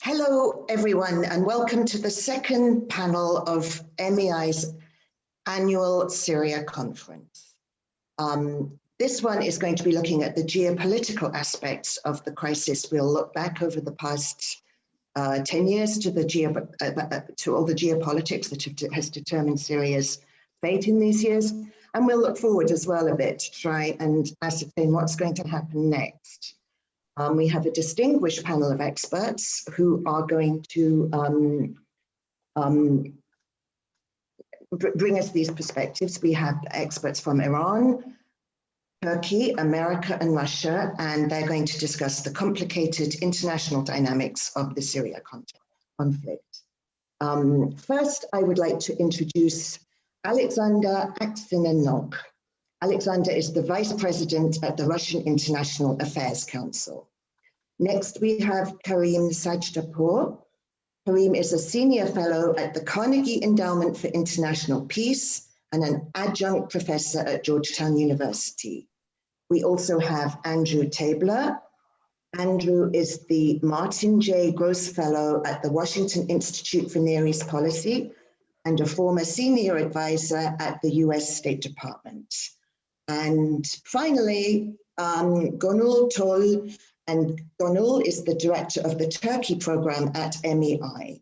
Hello, everyone, and welcome to the second panel of MEI's annual Syria conference. This one is going to be looking at the geopolitical aspects of the crisis. We'll look back over the past 10 years to all the geopolitics that has determined Syria's fate in these years. And we'll look forward as well a bit to try and ascertain what's going to happen next. We have a distinguished panel of experts who are going to bring us these perspectives. We have experts from Iran, Turkey, America, and Russia, and they're going to discuss the complicated international dynamics of the Syria conflict. First, I would like to introduce Alexander Aksenenok. Alexander is the Vice President at the Russian International Affairs Council. Next, we have Karim Sajdapur. Karim is a Senior Fellow at the Carnegie Endowment for International Peace and an Adjunct Professor at Georgetown University. We also have Andrew Tabler. Andrew is the Martin J. Gross Fellow at the Washington Institute for Near East Policy and a former Senior Advisor at the US State Department. And finally, Gonul Tol, and Gonul is the director of the Turkey program at MEI.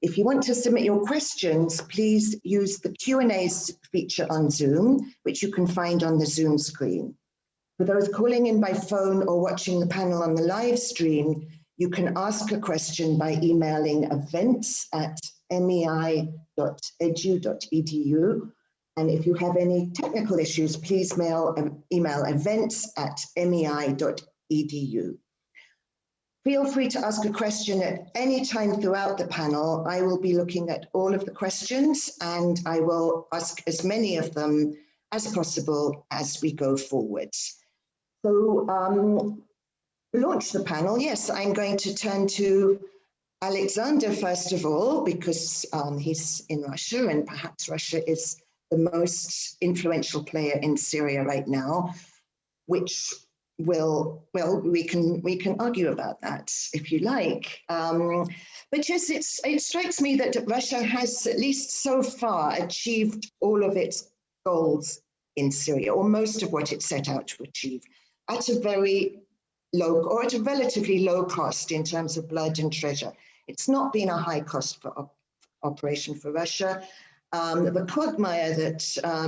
If you want to submit your questions, please use the Q&A feature on Zoom, which you can find on the Zoom screen. For those calling in by phone or watching the panel on the live stream, you can ask a question by emailing events@mei.edu.edu. And if you have any technical issues, please email events@mei.edu. Feel free to ask a question at any time throughout the panel. I will be looking at all of the questions and I will ask as many of them as possible as we go forward. So to launch the panel, yes, I'm going to turn to Alexander first of all, because he's in Russia and perhaps Russia is the most influential player in Syria right now, which we can argue about that if you like. But yes, it strikes me that Russia has, at least so far, achieved all of its goals in Syria, or most of what it set out to achieve, at a very low, or at a relatively low cost in terms of blood and treasure. It's not been a high cost for operation for Russia. The quagmire that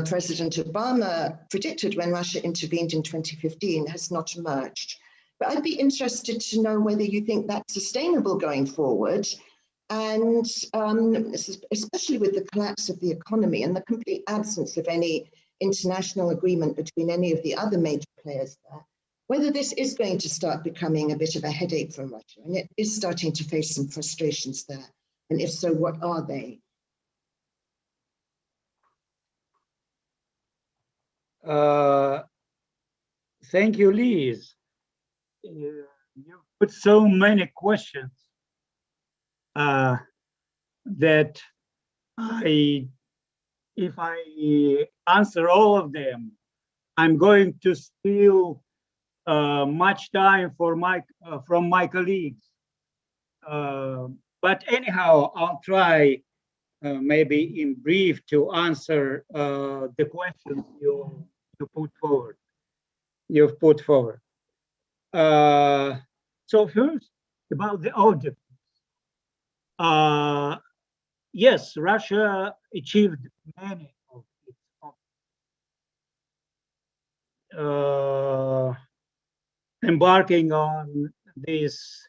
President Obama predicted when Russia intervened in 2015 has not emerged. But I'd be interested to know whether you think that's sustainable going forward, and especially with the collapse of the economy and the complete absence of any international agreement between any of the other major players there, whether this is going to start becoming a bit of a headache for Russia, and it is starting to face some frustrations there. And if so, what are they? Thank you, Liz. You put so many questions that if I answer all of them, I'm going to steal much time from my colleagues. But anyhow, I'll try maybe in brief to answer the questions you've put forward. So first, about the objectives. Yes, Russia achieved many of its objectives. Embarking on this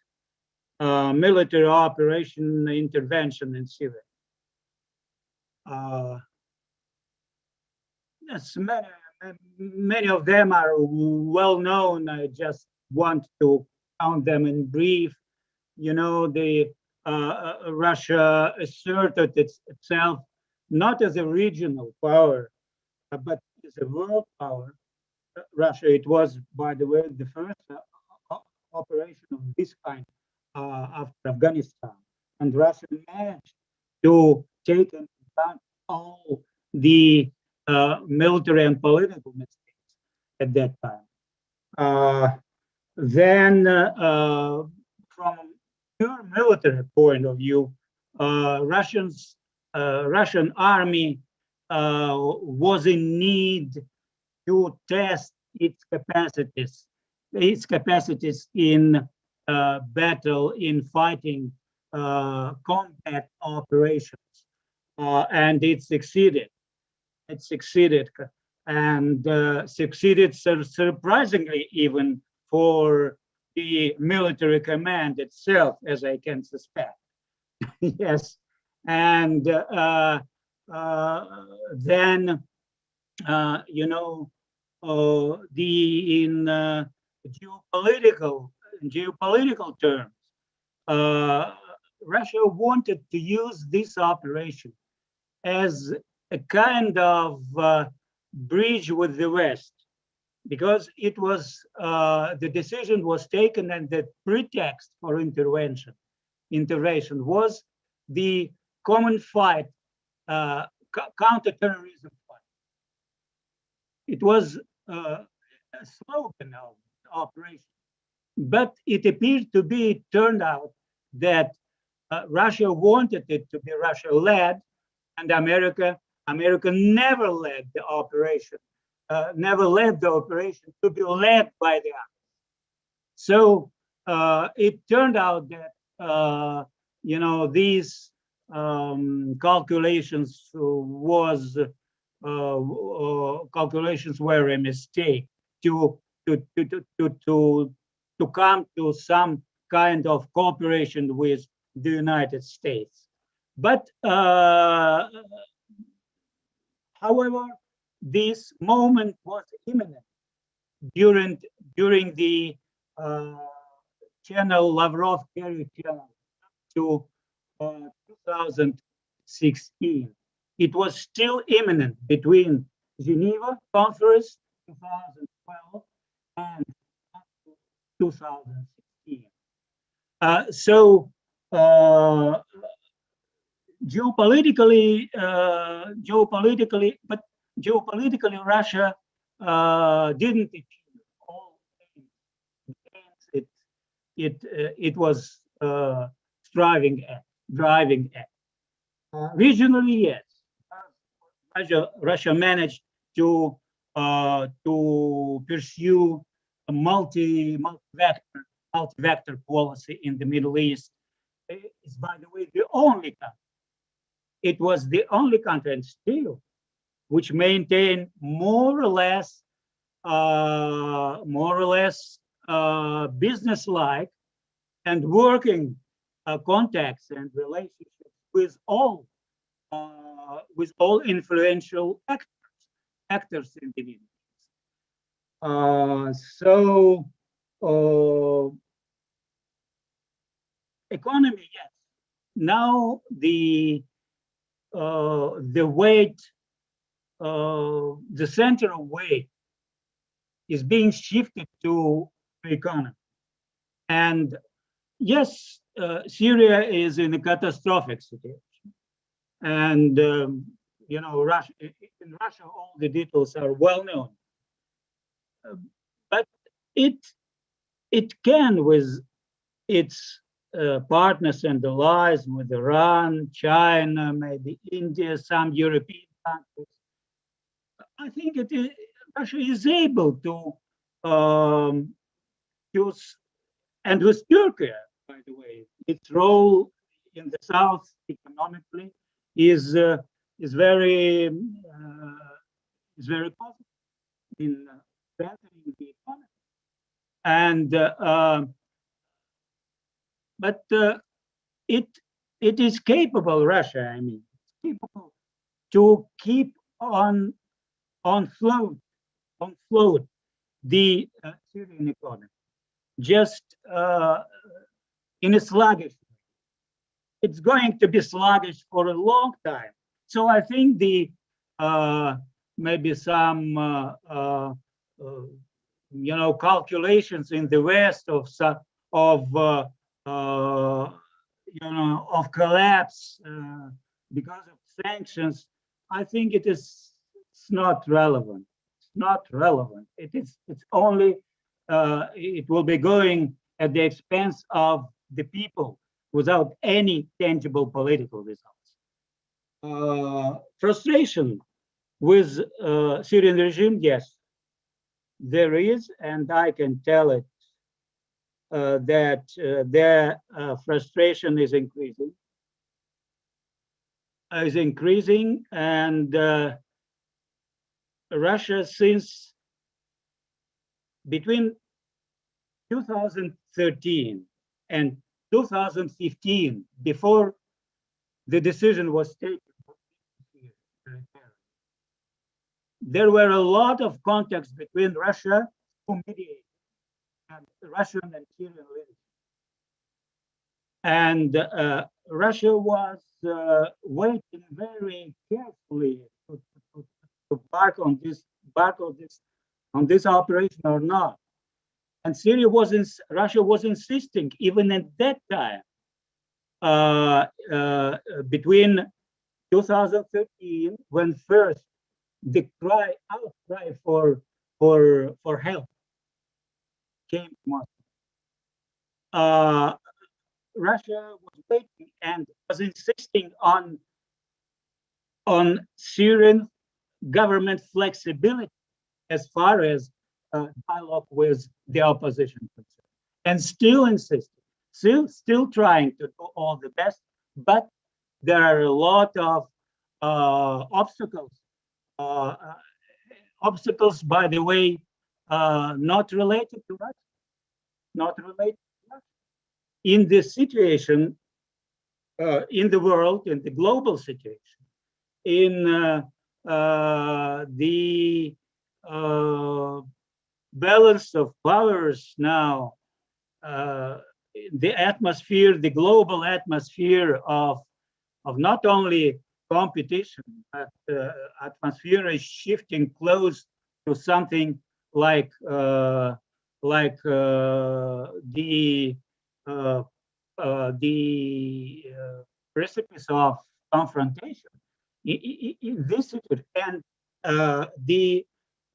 military operation intervention in Syria. Yes, many of them are well known. I just want to count them in brief. You know, Russia asserted itself not as a regional power, but as a world power. Russia, it was, by the way, the first operation of this kind after Afghanistan, and Russia managed to take into account all the military and political mistakes at that time. Then from pure military point of view, Russian army was in need to test its capacities in battle, in fighting combat operations, and it succeeded. It succeeded, and succeeded surprisingly even for the military command itself, as I can suspect. Yes, and then you know, the in geopolitical terms, Russia wanted to use this operation as a kind of bridge with the West, because it was the decision was taken, and the pretext for intervention was the common fight, counterterrorism fight. It was a slogan of the operation, but it appeared to be, it turned out that Russia wanted it to be Russia-led, and America never led the operation, to be led by the others. So it turned out that these calculations were a mistake to come to some kind of cooperation with the United States. But however, this moment was imminent during the channel, Lavrov carried channel to 2016. It was still imminent between Geneva Conference 2012 and 2016. So geopolitically, Russia didn't achieve all things it was driving at. Regionally, yes, Russia managed to pursue a multi-vector policy in the Middle East. It's, by the way, the only country. It was the only country, and still, which maintained more or less business-like and working contacts and relationships with all influential actors in the Middle East. So economy, yes. Now the weight, the center of weight is being shifted to the economy. And yes, Syria is in a catastrophic situation. And, Russia, in Russia, all the details are well known. But it can, with its partners and allies, with Iran, China, maybe India, some European countries, I think Russia is able to use, and with Turkey, by the way, its role in the south economically is very positive in strengthening the economy. And but it is capable, Russia, I mean, it's capable to keep on float the Syrian economy, just in a sluggish way. It's going to be sluggish for a long time. So I think the maybe some calculations in the West of collapse because of sanctions, I think it's not relevant. It's not relevant. It's only it will be going at the expense of the people without any tangible political results. Frustration with Syrian regime, yes, there is, and I can tell it that their frustration is increasing, and Russia, since between 2013 and 2015, before the decision was taken, there were a lot of contacts between Russia, who mediated, and Russian and Syrian leaders. And Russia was waiting very carefully to embark on this operation or not. And Russia was insisting, even at that time, between 2013, when first the outcry for help came to Moscow. Russia was waiting and was insisting on Syrian government flexibility as far as dialogue with the opposition concerned, and still insisting, still trying to do all the best, but there are a lot of obstacles. Obstacles, by the way, not related to Russia, in this situation, in the world, in the global situation, in the balance of powers now, the atmosphere, the global atmosphere of not only competition, but atmosphere is shifting close to something like the precipice of confrontation in this situation, and the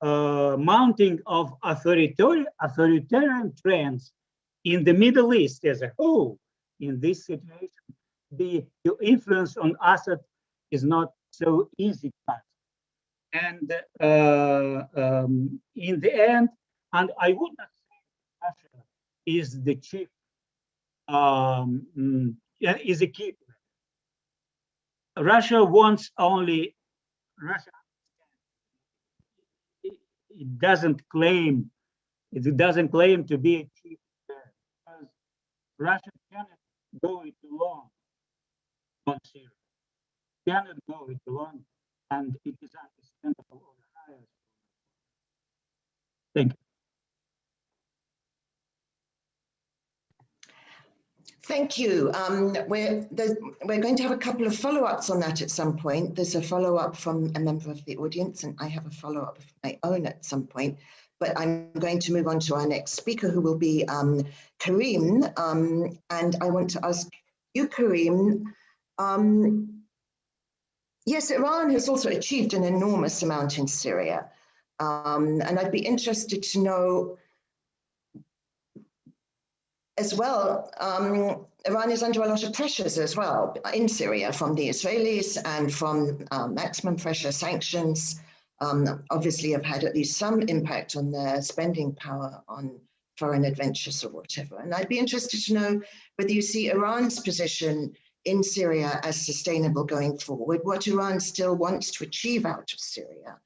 mounting of authoritarian trends in the Middle East as a whole. In this situation, the influence on Assad is not so easy. And in the end, and I would not say Russia is the chief, is a key. Russia wants only, Russia, it doesn't claim to be a chief player, because Russia cannot go it alone on Syria. Cannot go it alone, and it is understandable on the highest. Thank you. Thank you. We're going to have a couple of follow-ups on that at some point. There's a follow-up from a member of the audience, and I have a follow-up of my own at some point. But I'm going to move on to our next speaker, who will be Karim. And I want to ask you, Karim, yes, Iran has also achieved an enormous amount in Syria. And I'd be interested to know as well, Iran is under a lot of pressures as well in Syria from the Israelis and from maximum pressure sanctions. Obviously have had at least some impact on their spending power on foreign adventures or whatever. And I'd be interested to know whether you see Iran's position in Syria as sustainable going forward, what Iran still wants to achieve out of Syria,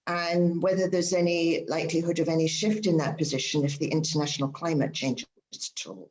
and whether there's any likelihood of any shift in that position if the international climate changes at all.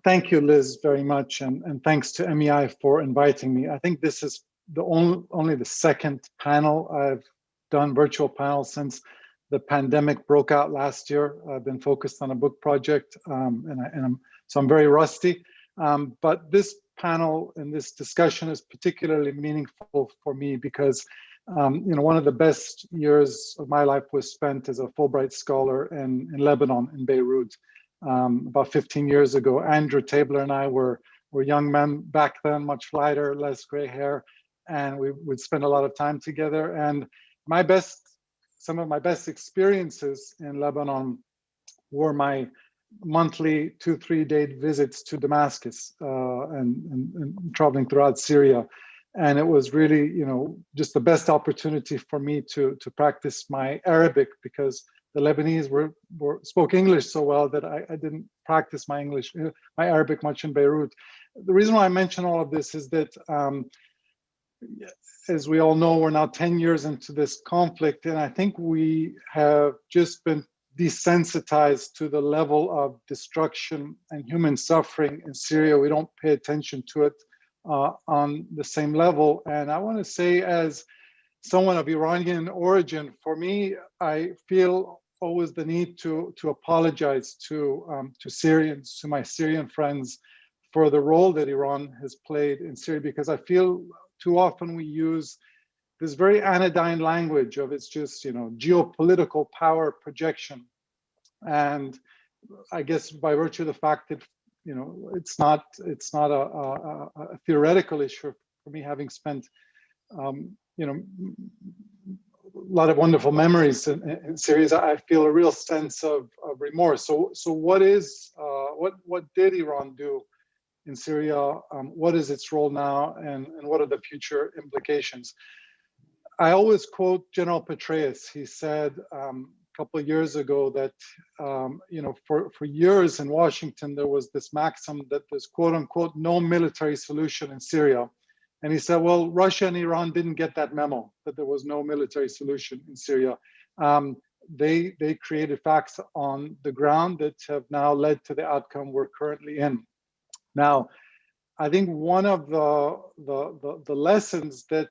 Thank you, Liz, very much, and thanks to MEI for inviting me. I think this is only the second panel I've done, virtual panel, since the pandemic broke out last year. I've been focused on a book project, so I'm very rusty. But this panel and this discussion is particularly meaningful for me because one of the best years of my life was spent as a Fulbright scholar in Lebanon, in Beirut, about 15 years ago. Andrew Tabler and I were young men back then, much lighter, less gray hair, and we would spend a lot of time together. And some of my best experiences in Lebanon were my monthly 2-3 day visits to Damascus and traveling throughout Syria. And it was really, you know, just the best opportunity for me to practice my Arabic, because the Lebanese spoke English so well that I didn't practice my Arabic much in Beirut. The reason why I mention all of this is that, as we all know, we're now 10 years into this conflict, and I think we have just been desensitized to the level of destruction and human suffering in Syria. We don't pay attention to it on the same level. And I want to say, as someone of Iranian origin, for me, I feel always the need to apologize to Syrians, to my Syrian friends, for the role that Iran has played in Syria, because I feel too often we use this very anodyne language of it's just, you know, geopolitical power projection. And I guess by virtue of the fact that, you know, it's not a theoretical issue for me, having spent, you know, a lot of wonderful memories in Syria, I feel a real sense of remorse. So what did Iran do in Syria? What is its role now, and what are the future implications? I always quote General Petraeus. He said a couple of years ago that, you know, for years in Washington, there was this maxim that there's quote unquote no military solution in Syria. And he said, well, Russia and Iran didn't get that memo, that there was no military solution in Syria. They created facts on the ground that have now led to the outcome we're currently in. Now, I think one of the lessons that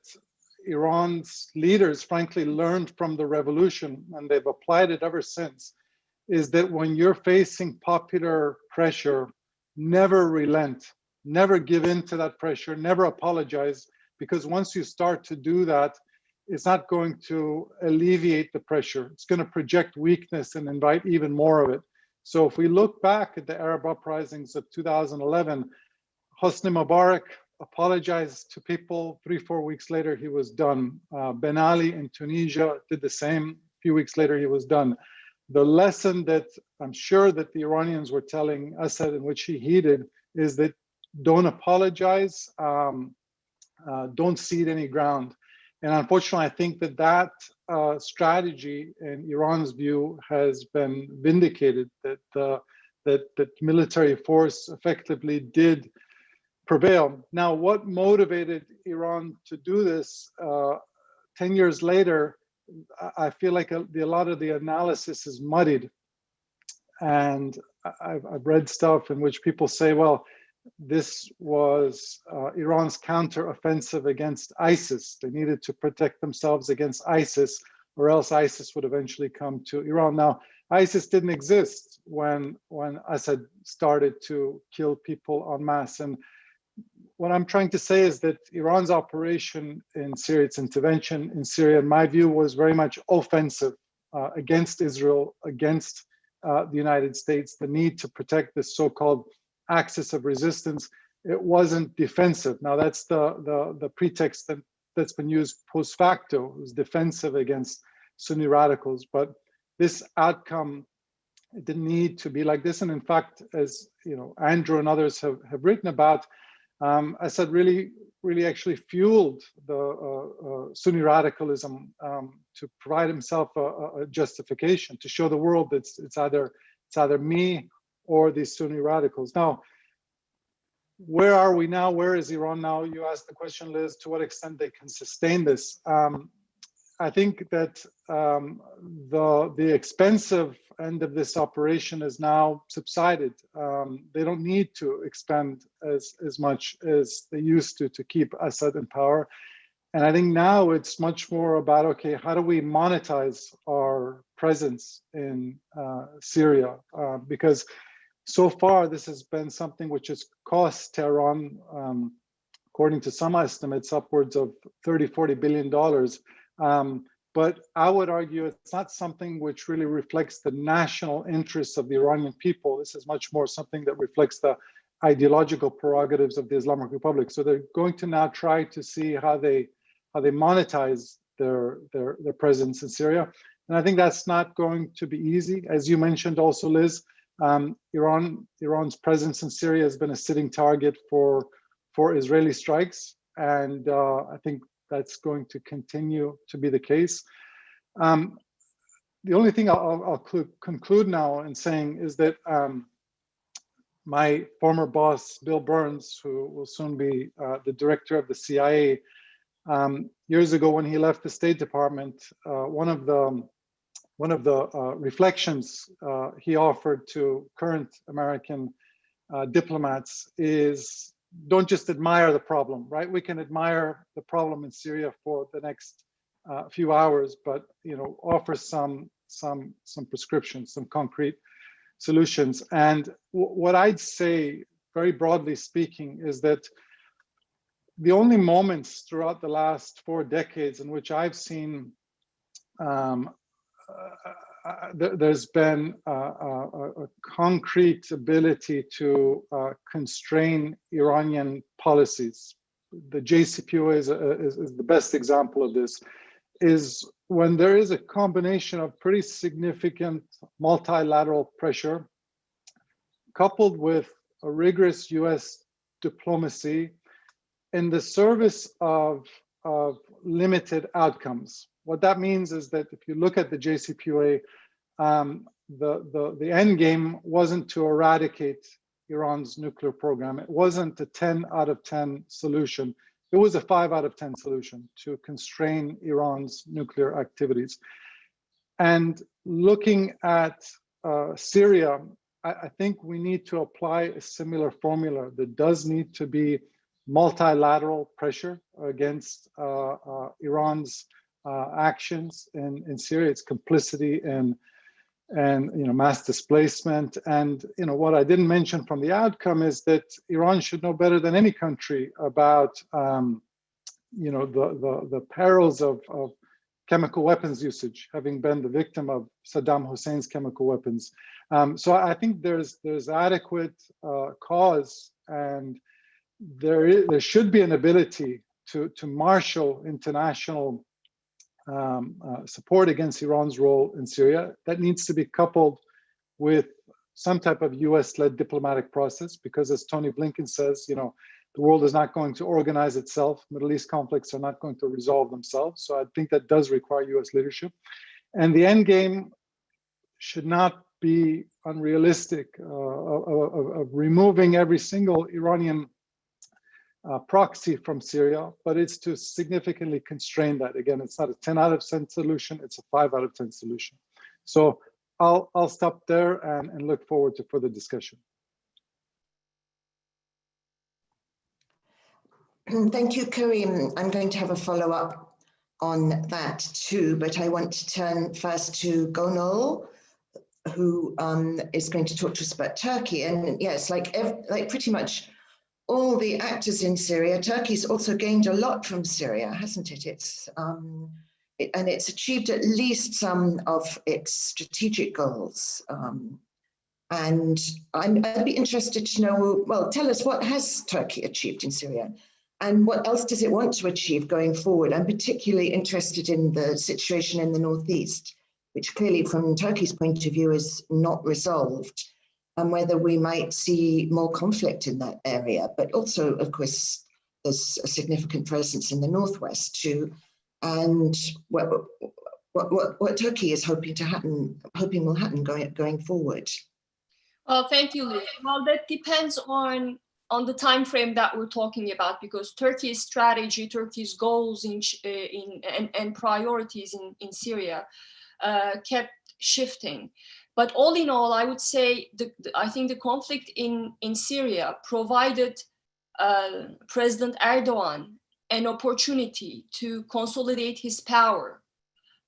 Iran's leaders frankly learned from the revolution, and they've applied it ever since, is that when you're facing popular pressure, never relent, never give in to that pressure, never apologize, because once you start to do that, it's not going to alleviate the pressure. It's going to project weakness and invite even more of it. So if we look back at the Arab uprisings of 2011, Hosni Mubarak apologized to people. 3-4 weeks later, he was done. Ben Ali in Tunisia did the same. A few weeks later, he was done. The lesson that I'm sure that the Iranians were telling Assad, in which he heeded, is that don't apologize, don't cede any ground. And unfortunately, I think that strategy, in Iran's view, has been vindicated, that military force effectively did prevail. Now, what motivated Iran to do this 10 years later, I feel like a lot of the analysis is muddied. And I've read stuff in which people say, well, this was Iran's counter-offensive against ISIS. They needed to protect themselves against ISIS, or else ISIS would eventually come to Iran. Now, ISIS didn't exist when Assad started to kill people en masse. And what I'm trying to say is that Iran's operation in Syria, its intervention in Syria, in my view, was very much offensive against Israel, against the United States, the need to protect this so-called axis of resistance. It wasn't defensive. Now that's the pretext that's been used post facto. It was defensive against Sunni radicals, but this outcome, it didn't need to be like this. And in fact, as you know, Andrew and others have written about, Assad really actually fueled the Sunni radicalism to provide himself a justification, to show the world that it's either me or these Sunni radicals. Now, where are we now? Where is Iran now? You asked the question, Liz, to what extent they can sustain this. I think that the expensive end of this operation is now subsided. They don't need to expend as much as they used to keep Assad in power. And I think now it's much more about, okay, how do we monetize our presence in Syria? Because so far, this has been something which has cost Tehran, according to some estimates, upwards of $30–40 billion. But I would argue it's not something which really reflects the national interests of the Iranian people. This is much more something that reflects the ideological prerogatives of the Islamic Republic. So they're going to now try to see how they monetize their presence in Syria. And I think that's not going to be easy. As you mentioned also, Liz, Iran's presence in Syria has been a sitting target for Israeli strikes, and I think that's going to continue to be the case. The only thing I'll conclude now in saying is that my former boss, Bill Burns, who will soon be the director of the CIA, years ago when he left the State Department, one of the reflections he offered to current American diplomats is, don't just admire the problem, right? We can admire the problem in Syria for the next few hours, but offer some prescriptions, some concrete solutions. And what I'd say, very broadly speaking, is that the only moments throughout the last 4 decades in which I've seen there's been a concrete ability to constrain Iranian policies. The JCPOA is the best example of this, is when there is a combination of pretty significant multilateral pressure coupled with a rigorous US diplomacy in the service of limited outcomes. What that means is that if you look at the JCPOA, the end game wasn't to eradicate Iran's nuclear program. It wasn't a 10 out of 10 solution. It was a 5 out of 10 solution to constrain Iran's nuclear activities. And looking at Syria, I think we need to apply a similar formula. There does need to be multilateral pressure against Iran's actions in Syria, its complicity and mass displacement. And what I didn't mention from the outcome is that Iran should know better than any country about the perils of chemical weapons usage, having been the victim of Saddam Hussein's chemical weapons. So I think there's adequate cause, and there should be an ability to marshal international support against Iran's role in Syria. That needs to be coupled with some type of US-led diplomatic process, because as Tony Blinken says, the world is not going to organize itself. Middle East conflicts are not going to resolve themselves. So I think that does require US leadership. And the end game should not be unrealistic of removing every single Iranian proxy from Syria, but it's to significantly constrain that. Again, it's not a 10 out of 10 solution, it's a 5 out of 10 solution. So I'll stop there and look forward to further discussion. Thank you, Karim. I'm going to have a follow-up on that too, but I want to turn first to Gonal, who is going to talk to us about Turkey. And yes, like pretty much all the actors in Syria, Turkey's also gained a lot from Syria, hasn't it? And it's achieved at least some of its strategic goals. And I'd be interested to know, well, tell us, what has Turkey achieved in Syria? And what else does it want to achieve going forward? I'm particularly interested in the situation in the northeast, which clearly from Turkey's point of view is not resolved, and whether we might see more conflict in that area. But also, of course, there's a significant presence in the northwest too, and what Turkey is hoping will happen going forward. Well, thank you, Liz. Well, that depends on the time frame that we're talking about, because Turkey's strategy, Turkey's goals and priorities in Syria kept shifting. But all in all, I would say I think the conflict in Syria provided President Erdogan an opportunity to consolidate his power,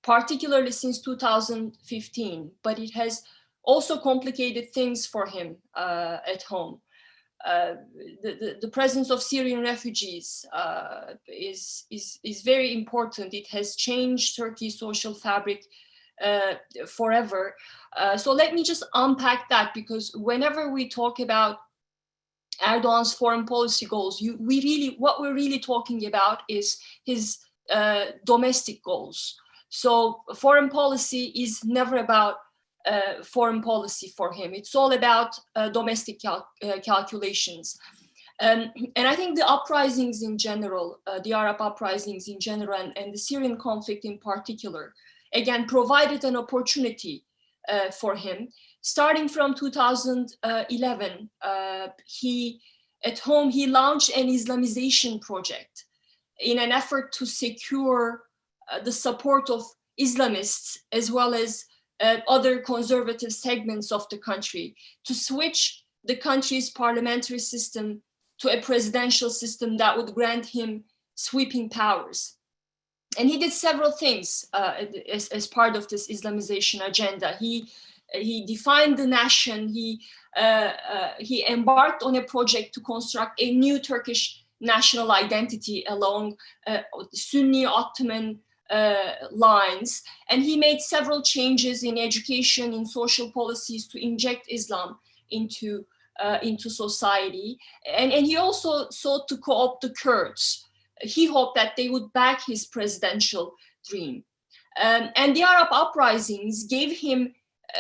particularly since 2015. But it has also complicated things for him at home. The presence of Syrian refugees is very important. It has changed Turkey's social fabric forever. So let me just unpack that, because whenever we talk about Erdogan's foreign policy goals, what we're really talking about is his domestic goals. So foreign policy is never about foreign policy for him. It's all about domestic calculations. And I think the uprisings in general, the Arab uprisings in general, and the Syrian conflict in particular, again, provided an opportunity for him. Starting from 2011, at home, he launched an Islamization project in an effort to secure the support of Islamists as well as other conservative segments of the country to switch the country's parliamentary system to a presidential system that would grant him sweeping powers. And he did several things as part of this Islamization agenda. He defined the nation. He embarked on a project to construct a new Turkish national identity along Sunni Ottoman lines. And he made several changes in education, in social policies to inject Islam into society. And he also sought to co-opt the Kurds. He hoped that they would back his presidential dream. And the Arab uprisings gave him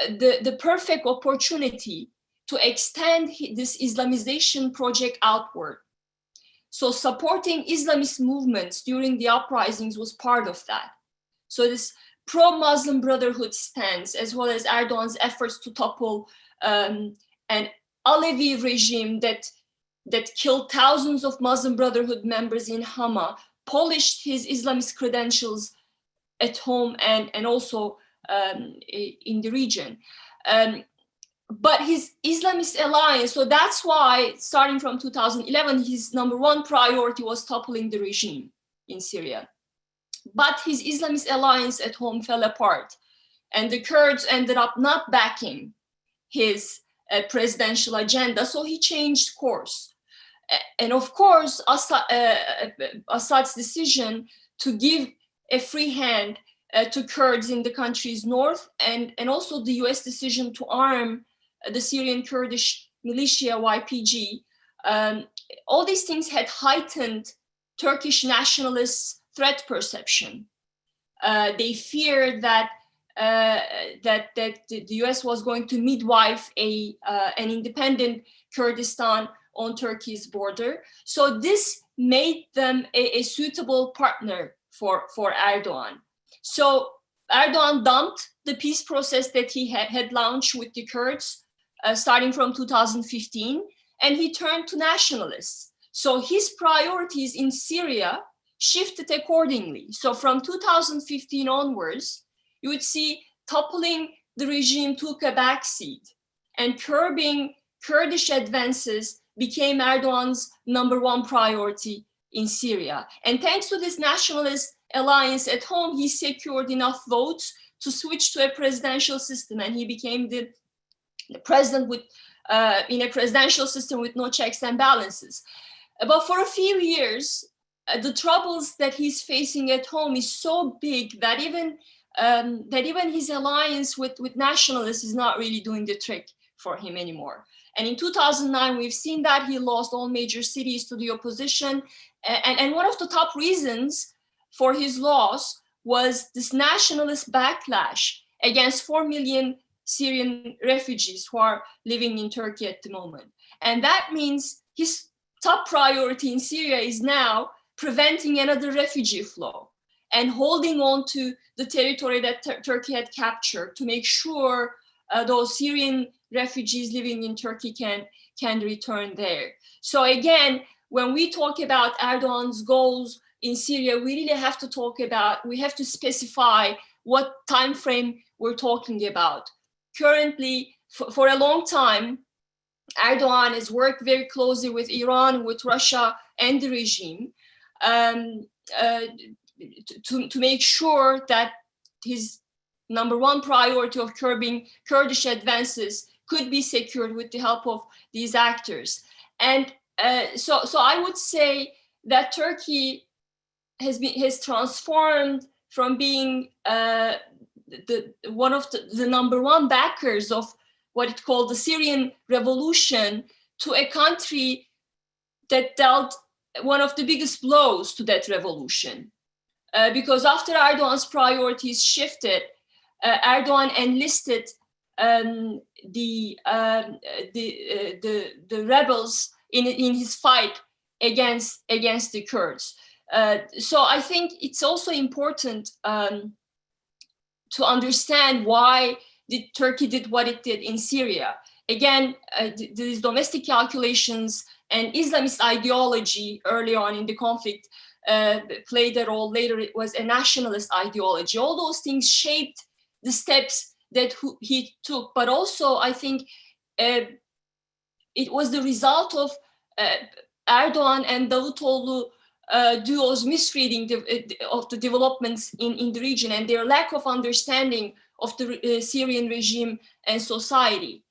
the perfect opportunity to extend this Islamization project outward. So supporting Islamist movements during the uprisings was part of that. So this pro-Muslim Brotherhood stance, as well as Erdogan's efforts to topple an Alevi regime that killed thousands of Muslim Brotherhood members in Hama, polished his Islamist credentials at home and also in the region. But his Islamist alliance, so that's why starting from 2011, his number one priority was toppling the regime in Syria. But his Islamist alliance at home fell apart, and the Kurds ended up not backing his presidential agenda, so he changed course. And of course, Assad's decision to give a free hand to Kurds in the country's north, and also the US decision to arm the Syrian Kurdish militia, YPG, all these things had heightened Turkish nationalists' threat perception. They feared that the US was going to midwife an independent Kurdistan on Turkey's border. So this made them a suitable partner for Erdogan. So Erdogan dumped the peace process that he had launched with the Kurds starting from 2015, and he turned to nationalists. So his priorities in Syria shifted accordingly. So from 2015 onwards, you would see toppling the regime took a backseat, and curbing Kurdish advances became Erdogan's number one priority in Syria. And thanks to this nationalist alliance at home, he secured enough votes to switch to a presidential system, and he became the president with in a presidential system with no checks and balances. But for a few years, the troubles that he's facing at home is so big that even his alliance with nationalists is not really doing the trick for him anymore. And in 2009, we've seen that he lost all major cities to the opposition. And one of the top reasons for his loss was this nationalist backlash against 4 million Syrian refugees who are living in Turkey at the moment. And that means his top priority in Syria is now preventing another refugee flow and holding on to the territory that Turkey had captured to make sure those Syrian refugees living in Turkey can return there. So again, when we talk about Erdogan's goals in Syria, we really have to specify what time frame we're talking about. Currently, for a long time, Erdogan has worked very closely with Iran, with Russia, and the regime to make sure that his number one priority of curbing Kurdish advances could be secured with the help of these actors. And so I would say that Turkey has transformed from being one of the number one backers of what it called the Syrian revolution to a country that dealt one of the biggest blows to that revolution. Because after Erdogan's priorities shifted, Erdogan enlisted the rebels in his fight against the Kurds. So I think it's also important to understand why Turkey did what it did in Syria. Again, these domestic calculations and Islamist ideology early on in the conflict played a role. Later, it was a nationalist ideology. All those things shaped the steps that he took. But also, I think it was the result of Erdogan and Davutoğlu duo's misreading of the developments in the region and their lack of understanding of the Syrian regime and society.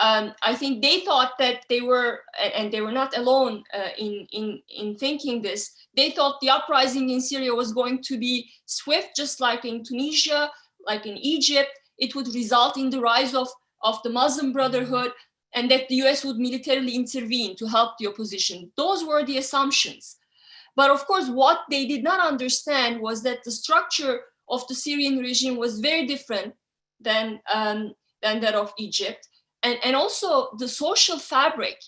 I think they thought that they were, and they were not alone in thinking this, they thought the uprising in Syria was going to be swift, just like in Tunisia, like in Egypt. It would result in the rise of the Muslim Brotherhood, and that the US would militarily intervene to help the opposition. Those were the assumptions. But of course, what they did not understand was that the structure of the Syrian regime was very different than that of Egypt. And also the social fabric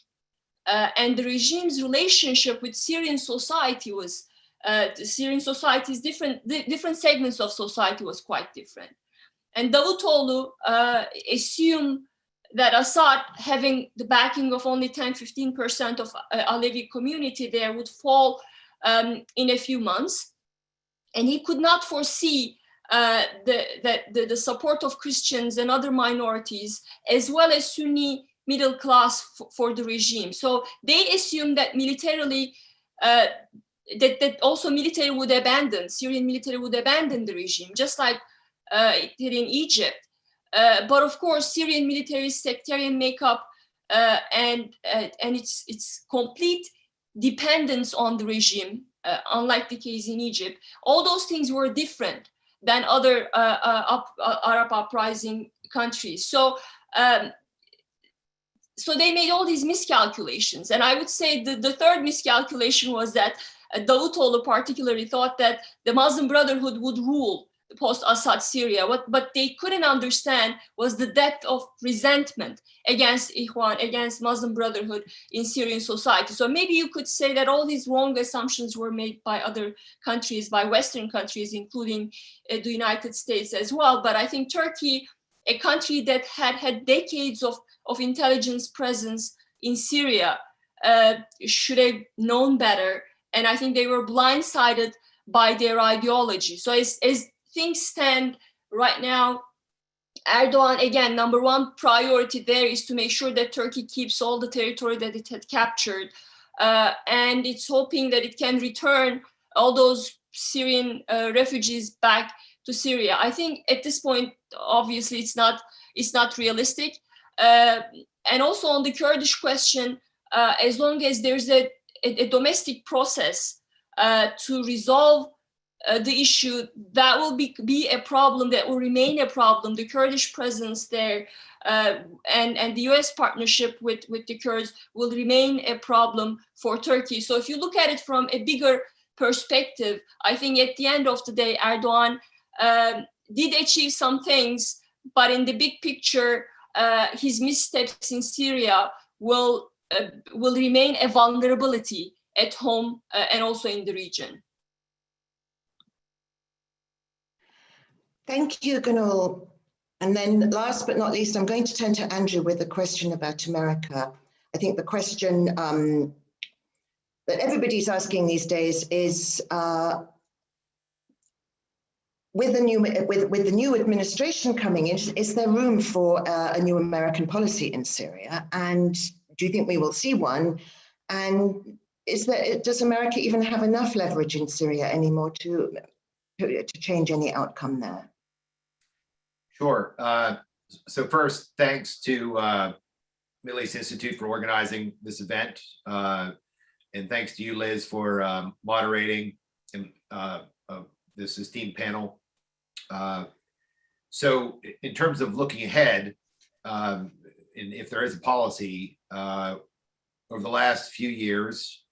and the regime's relationship with Syrian society was, the Syrian society's different segments of society was quite different. And Davutoğlu assumed that Assad, having the backing of only 10-15% of Alevi community there, would fall in a few months. And he could not foresee the support of Christians and other minorities, as well as Sunni middle class for the regime. So they assumed that militarily, that also military would abandon, Syrian military would abandon the regime, just like it did in Egypt. But of course, Syrian military sectarian makeup and its complete dependence on the regime, unlike the case in Egypt, all those things were different than other Arab uprising countries. So they made all these miscalculations. And I would say the third miscalculation was that Davutoğlu particularly thought that the Muslim Brotherhood would rule post-Assad Syria. What they couldn't understand was the depth of resentment against Ikhwan, against Muslim Brotherhood in Syrian society. So maybe you could say that all these wrong assumptions were made by other countries, by Western countries, including the United States as well. But I think Turkey, a country that had decades of intelligence presence in Syria, should have known better. And I think they were blindsided by their ideology. So as things stand right now, Erdogan, again, number one priority there is to make sure that Turkey keeps all the territory that it had captured. And it's hoping that it can return all those Syrian refugees back to Syria. I think at this point, obviously, it's not realistic. And also on the Kurdish question, as long as there's a domestic process to resolve the issue, that will be a problem, that will remain a problem. The Kurdish presence there and the US partnership with the Kurds will remain a problem for Turkey. So if you look at it from a bigger perspective, I think at the end of the day, Erdogan did achieve some things, but in the big picture, his missteps in Syria will remain a vulnerability at home and also in the region. Thank you, Gönül. And then last but not least, I'm going to turn to Andrew with a question about America. I think the question that everybody's asking these days is, with the new administration coming in, is there room for a new American policy in Syria? And do you think we will see one? And does America even have enough leverage in Syria anymore to change any outcome there? Sure. So first, thanks to Middle East Institute for organizing this event. And thanks to you, Liz, for moderating this esteemed panel. So in terms of looking ahead, and if there is a policy, over the last few years,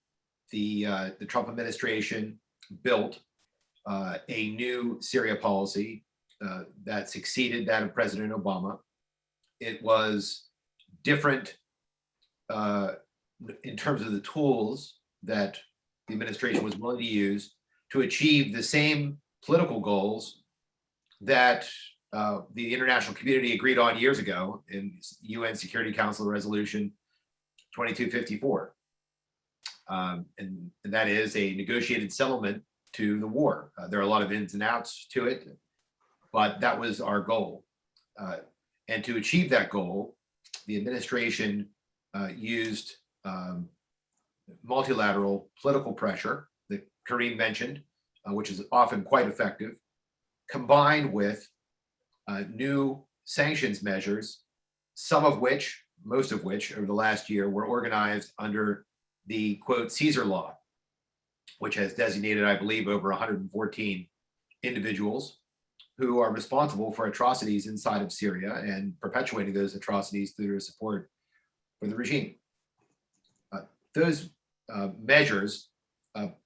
the Trump administration built a new Syria policy that succeeded that of President Obama. it was different in terms of the tools that the administration was willing to use to achieve the same political goals that the international community agreed on years ago in UN Security Council Resolution 2254. And that is a negotiated settlement to the war. There are a lot of ins and outs to it, but that was our goal. And to achieve that goal, the administration used multilateral political pressure that Karim mentioned, which is often quite effective, combined with new sanctions measures, some of which, most of which over the last year were organized under the quote Caesar law, which has designated, I believe, over 114 individuals who are responsible for atrocities inside of Syria and perpetuating those atrocities through their support for the regime. Those measures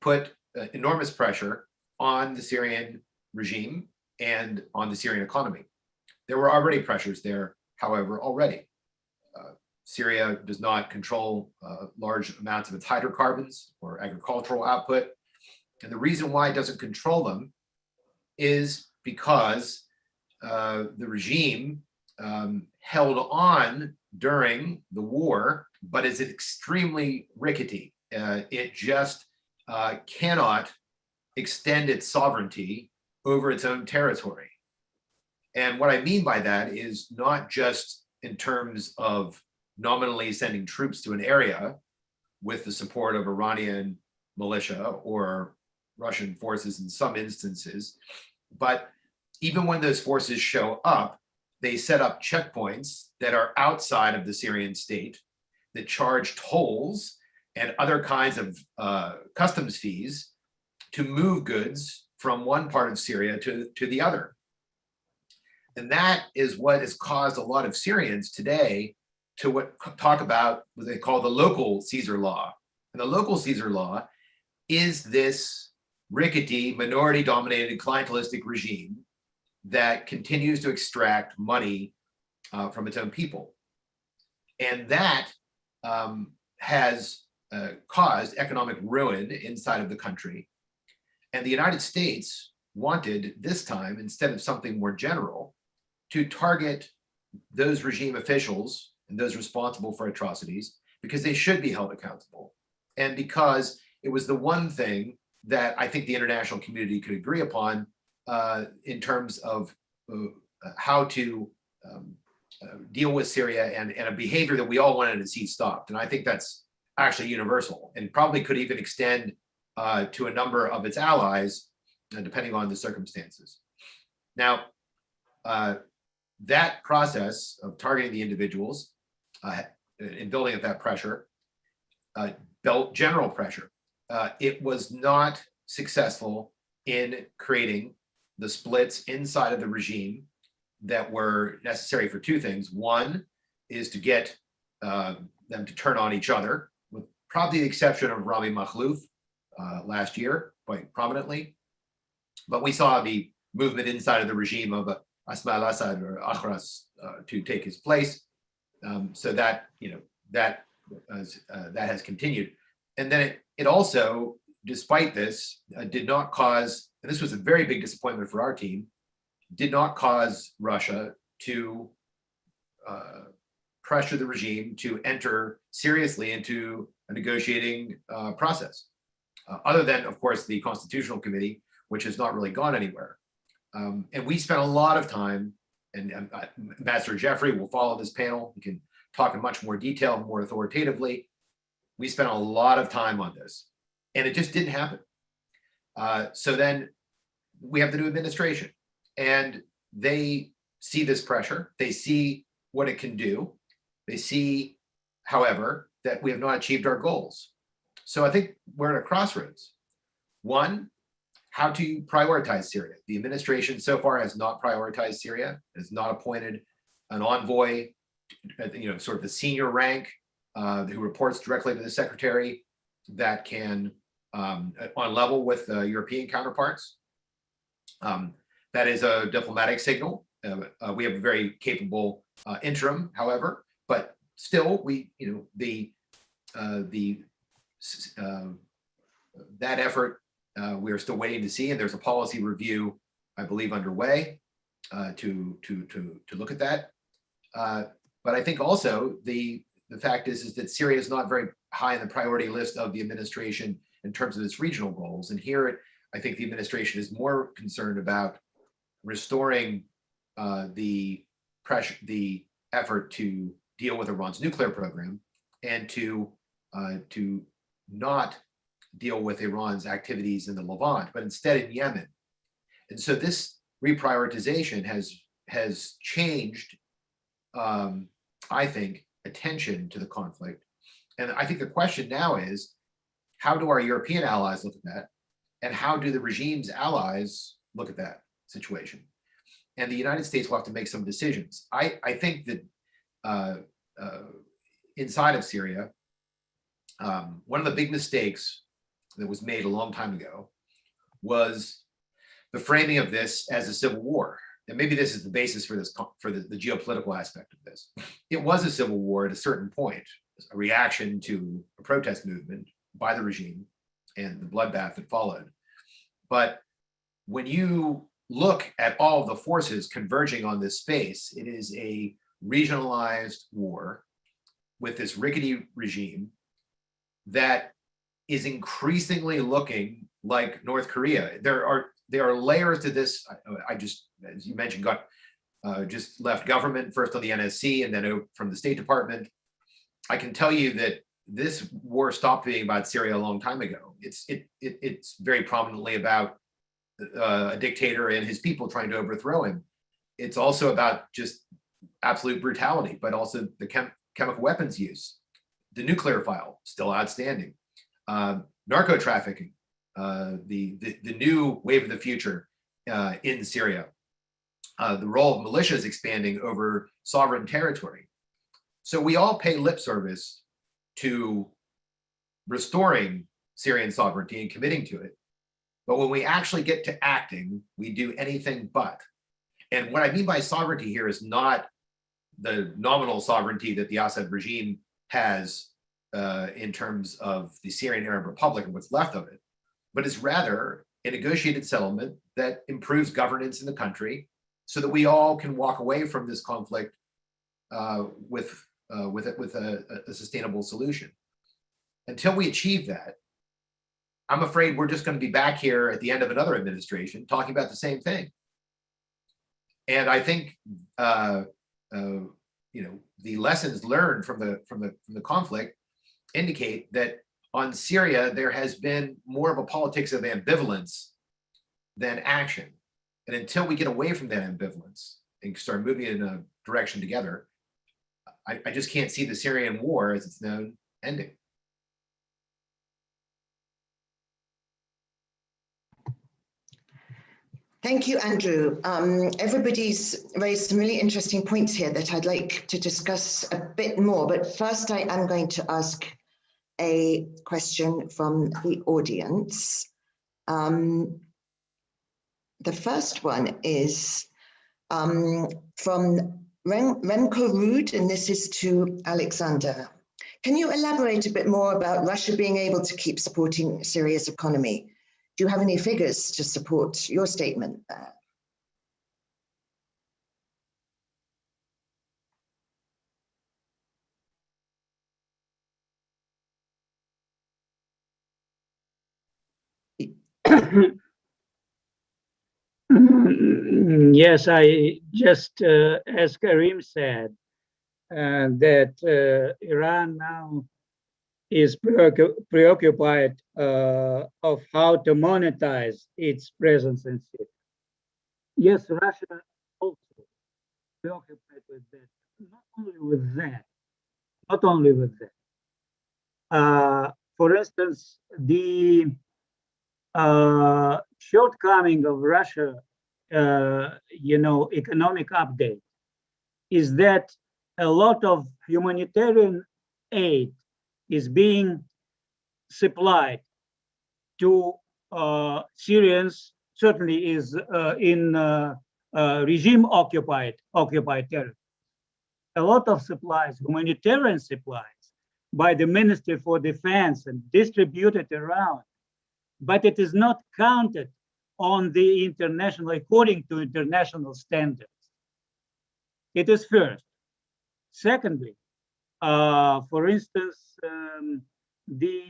put enormous pressure on the Syrian regime and on the Syrian economy. There were already pressures there, however, already. Syria does not control large amounts of its hydrocarbons or agricultural output. And the reason why it doesn't control them is because the regime held on during the war, but is extremely rickety. It just cannot extend its sovereignty over its own territory. And what I mean by that is not just in terms of nominally sending troops to an area with the support of Iranian militia or Russian forces in some instances, but even when those forces show up, they set up checkpoints that are outside of the Syrian state that charge tolls and other kinds of customs fees to move goods from one part of Syria to the other. And that is what has caused a lot of Syrians today to talk about what they call the local Caesar law. And the local Caesar law is this rickety, minority-dominated, clientelistic regime that continues to extract money from its own people. And that has caused economic ruin inside of the country. And the United States wanted this time, instead of something more general, to target those regime officials and those responsible for atrocities because they should be held accountable. And because it was the one thing that I think the international community could agree upon in terms of how to deal with Syria and a behavior that we all wanted to see stopped. And I think that's actually universal and probably could even extend to a number of its allies, depending on the circumstances. Now, that process of targeting the individuals and building up that pressure built general pressure. It was not successful in creating the splits inside of the regime that were necessary for two things. One is to get them to turn on each other, with probably the exception of Rami Makhlouf last year, quite prominently. But we saw the movement inside of the regime of Asma al-Assad or Akhras to take his place. So that, that has continued. And then it also, despite this, did not cause, and this was a very big disappointment for our team, did not cause Russia to pressure the regime to enter seriously into a negotiating process, other than, of course, the Constitutional Committee, which has not really gone anywhere. And we spent a lot of time, and Ambassador Jeffrey will follow this panel. He can talk in much more detail, more authoritatively. We spent a lot of time on this, and it just didn't happen. So then we have the new administration, and they see this pressure. They see what it can do. They see, however, that we have not achieved our goals. So I think we're at a crossroads. One, how to prioritize Syria. The administration so far has not prioritized Syria, has not appointed an envoy, sort of the senior rank who reports directly to the secretary that can, on level with European counterparts. That is a diplomatic signal. We have a very capable interim, however, but still, that effort we are still waiting to see, and there's a policy review, I believe, underway to look at that. But I think also the fact is that Syria is not very high on the priority list of the administration in terms of its regional goals. And here, I think the administration is more concerned about restoring the effort to deal with Iran's nuclear program and to not deal with Iran's activities in the Levant, but instead in Yemen. And so this reprioritization has changed, I think, attention to the conflict. And I think the question now is, how do our European allies look at that? And how do the regime's allies look at that situation? And the United States will have to make some decisions. I think that inside of Syria, one of the big mistakes that was made a long time ago was the framing of this as a civil war. And maybe this is the basis for this, for the geopolitical aspect of this. It was a civil war at a certain point, a reaction to a protest movement by the regime and the bloodbath that followed. But when you look at all of the forces converging on this space, it is a regionalized war with this rickety regime that is increasingly looking like North Korea. There are layers to this. I just, as you mentioned, just left government, first on the NSC and then from the State Department. I can tell you that this war stopped being about Syria a long time ago. It's very prominently about a dictator and his people trying to overthrow him. It's also about just absolute brutality, but also the chemical weapons use, the nuclear file still outstanding, narco trafficking, the new wave of the future in Syria, the role of militias expanding over sovereign territory. So we all pay lip service to restoring Syrian sovereignty and committing to it. But when we actually get to acting, we do anything but. And what I mean by sovereignty here is not the nominal sovereignty that the Assad regime has in terms of the Syrian Arab Republic and what's left of it, but is rather a negotiated settlement that improves governance in the country so that we all can walk away from this conflict with a sustainable solution. Until we achieve that, I'm afraid we're just going to be back here at the end of another administration talking about the same thing. And I think the lessons learned from the conflict indicate that on Syria there has been more of a politics of ambivalence than action. And until we get away from that ambivalence and start moving in a direction together, I just can't see the Syrian war as it's known ending. Thank you, Andrew. Everybody's raised some really interesting points here that I'd like to discuss a bit more, but first I am going to ask a question from the audience. The first one is from Remco Ruud, and this is to Alexander. Can you elaborate a bit more about Russia being able to keep supporting Syria's economy? Do you have any figures to support your statement there? Yes, I just, as Karim said, that Iran now is preoccupied of how to monetize its presence in Syria. Yes, Russia also preoccupied with that. Not only with that. For instance, the shortcoming of Russia, economic update is that a lot of humanitarian aid is being supplied to Syrians, certainly is in regime occupied territory. a lot of supplies, humanitarian supplies, by the Ministry for Defense and distributed around, but it is not counted on the international, according to international standards. It is first. Secondly, for instance, the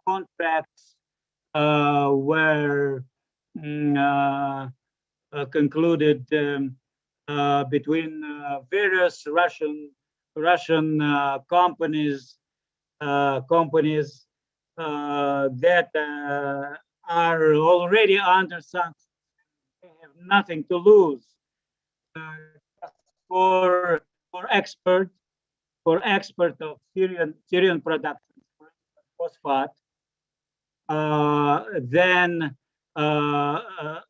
contracts were concluded between various Russian companies that are already under sanctions. They have nothing to lose. For export of Syrian production, phosphate, then Russia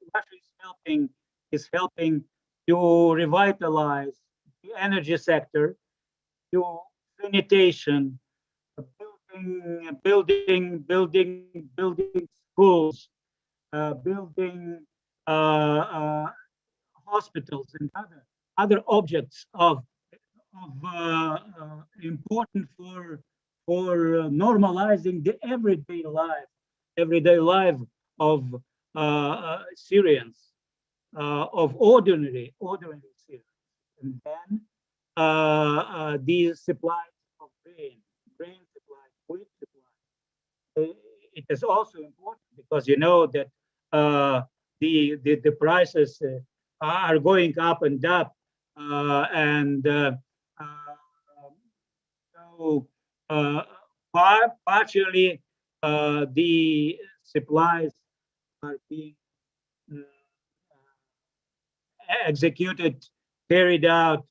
is helping to revitalize the energy sector, to sanitation, building schools, building hospitals and other objects of important for normalizing the everyday life of Syrians, of ordinary Syrians. And then these supplies of grain supplies, wheat supplies. It is also important because you know that the prices are going up and up, and so partially the supplies are being executed, carried out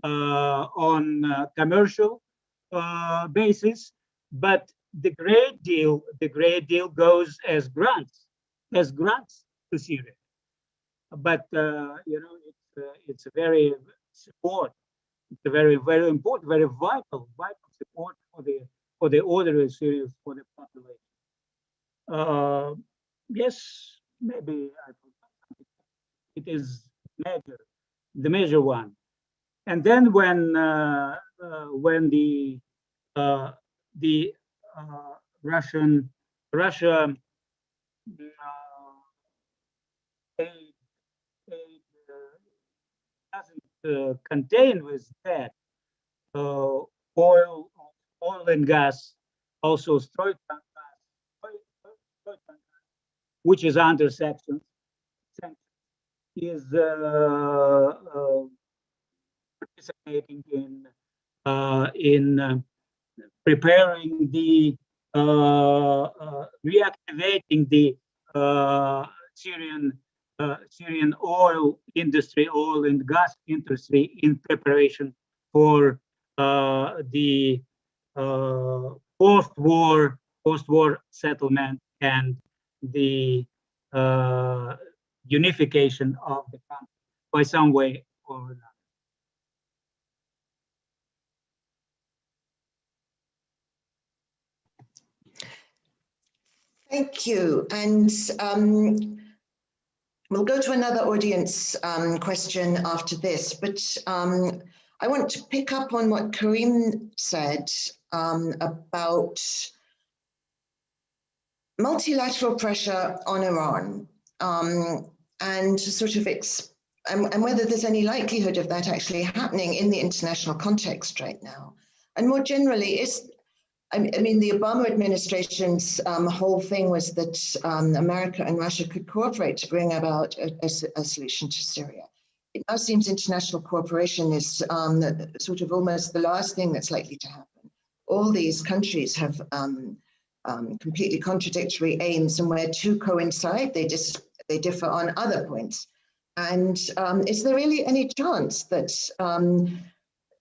on commercial basis, but the great deal goes as grants to Syria. But you know, it's a very support. It's a very important, very vital support for the ordinary Syrians, for the population. Yes, maybe I forgot something. It is the major one. And then when the Russia aid doesn't contain with that oil and gas, also Stroit gas, which is under sanctions, is participating in preparing the reactivating the Syrian oil industry, oil and gas industry, in preparation for the post-war settlement and the unification of the country by some way or another. Thank you. And we'll go to another audience question after this, but I want to pick up on what Karim said about multilateral pressure on Iran, and sort of and whether there's any likelihood of that actually happening in the international context right now. And more generally, I mean, the Obama administration's whole thing was that America and Russia could cooperate to bring about a solution to Syria. It now seems international cooperation is sort of almost the last thing that's likely to happen. All these countries have completely contradictory aims, and where two coincide, they differ on other points. And is there really any chance that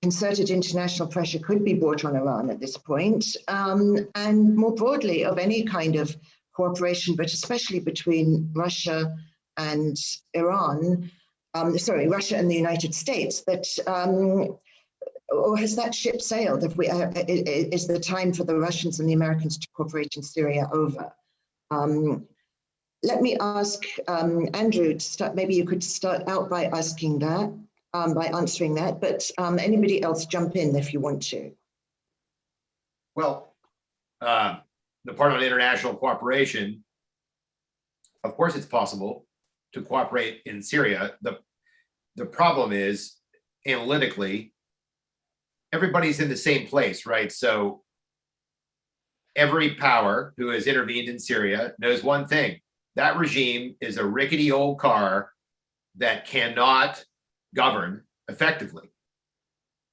concerted international pressure could be brought on Iran at this point, and more broadly of any kind of cooperation, but especially between Russia and Iran, Russia and the United States, that, or has that ship sailed? Is the time for the Russians and the Americans to cooperate in Syria over? Let me ask Andrew to start. Maybe you could start out by asking that. by answering that, but anybody else jump in if you want to. Well, the part on international cooperation, of course it's possible to cooperate in Syria. The problem is, analytically, everybody's in the same place, right? So every power who has intervened in Syria knows one thing: that regime is a rickety old car that cannot govern effectively.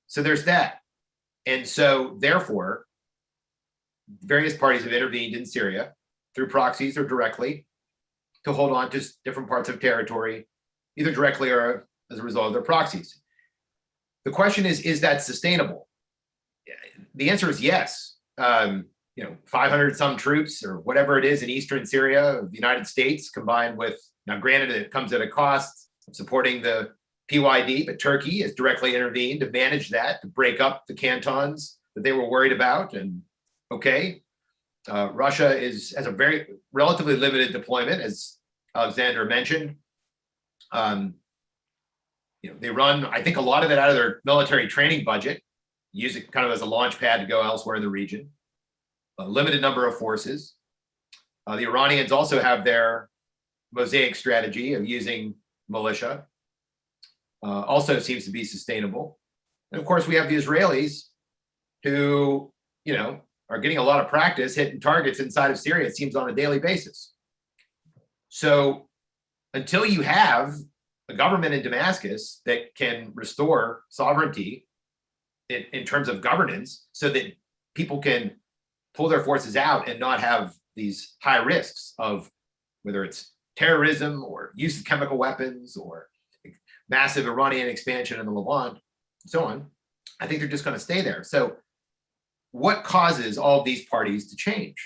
So there's that. And so therefore, various parties have intervened in Syria through proxies or directly to hold on to different parts of territory, either directly or as a result of their proxies. The question is that sustainable? The answer is yes. 500 some troops or whatever it is in eastern Syria of the United States, combined with, now granted it comes at a cost of supporting the PYD, but Turkey has directly intervened to manage that, to break up the cantons that they were worried about. And okay, Russia has a very relatively limited deployment, as Alexander mentioned. They run, I think, a lot of it out of their military training budget, use it kind of as a launch pad to go elsewhere in the region. A limited number of forces. The Iranians also have their mosaic strategy of using militia. Also seems to be sustainable. And of course, we have the Israelis who, are getting a lot of practice hitting targets inside of Syria, it seems, on a daily basis. So until you have a government in Damascus that can restore sovereignty in terms of governance so that people can pull their forces out and not have these high risks of whether it's terrorism or use of chemical weapons or massive Iranian expansion in the Levant, and so on, I think they're just going to stay there. So what causes all of these parties to change?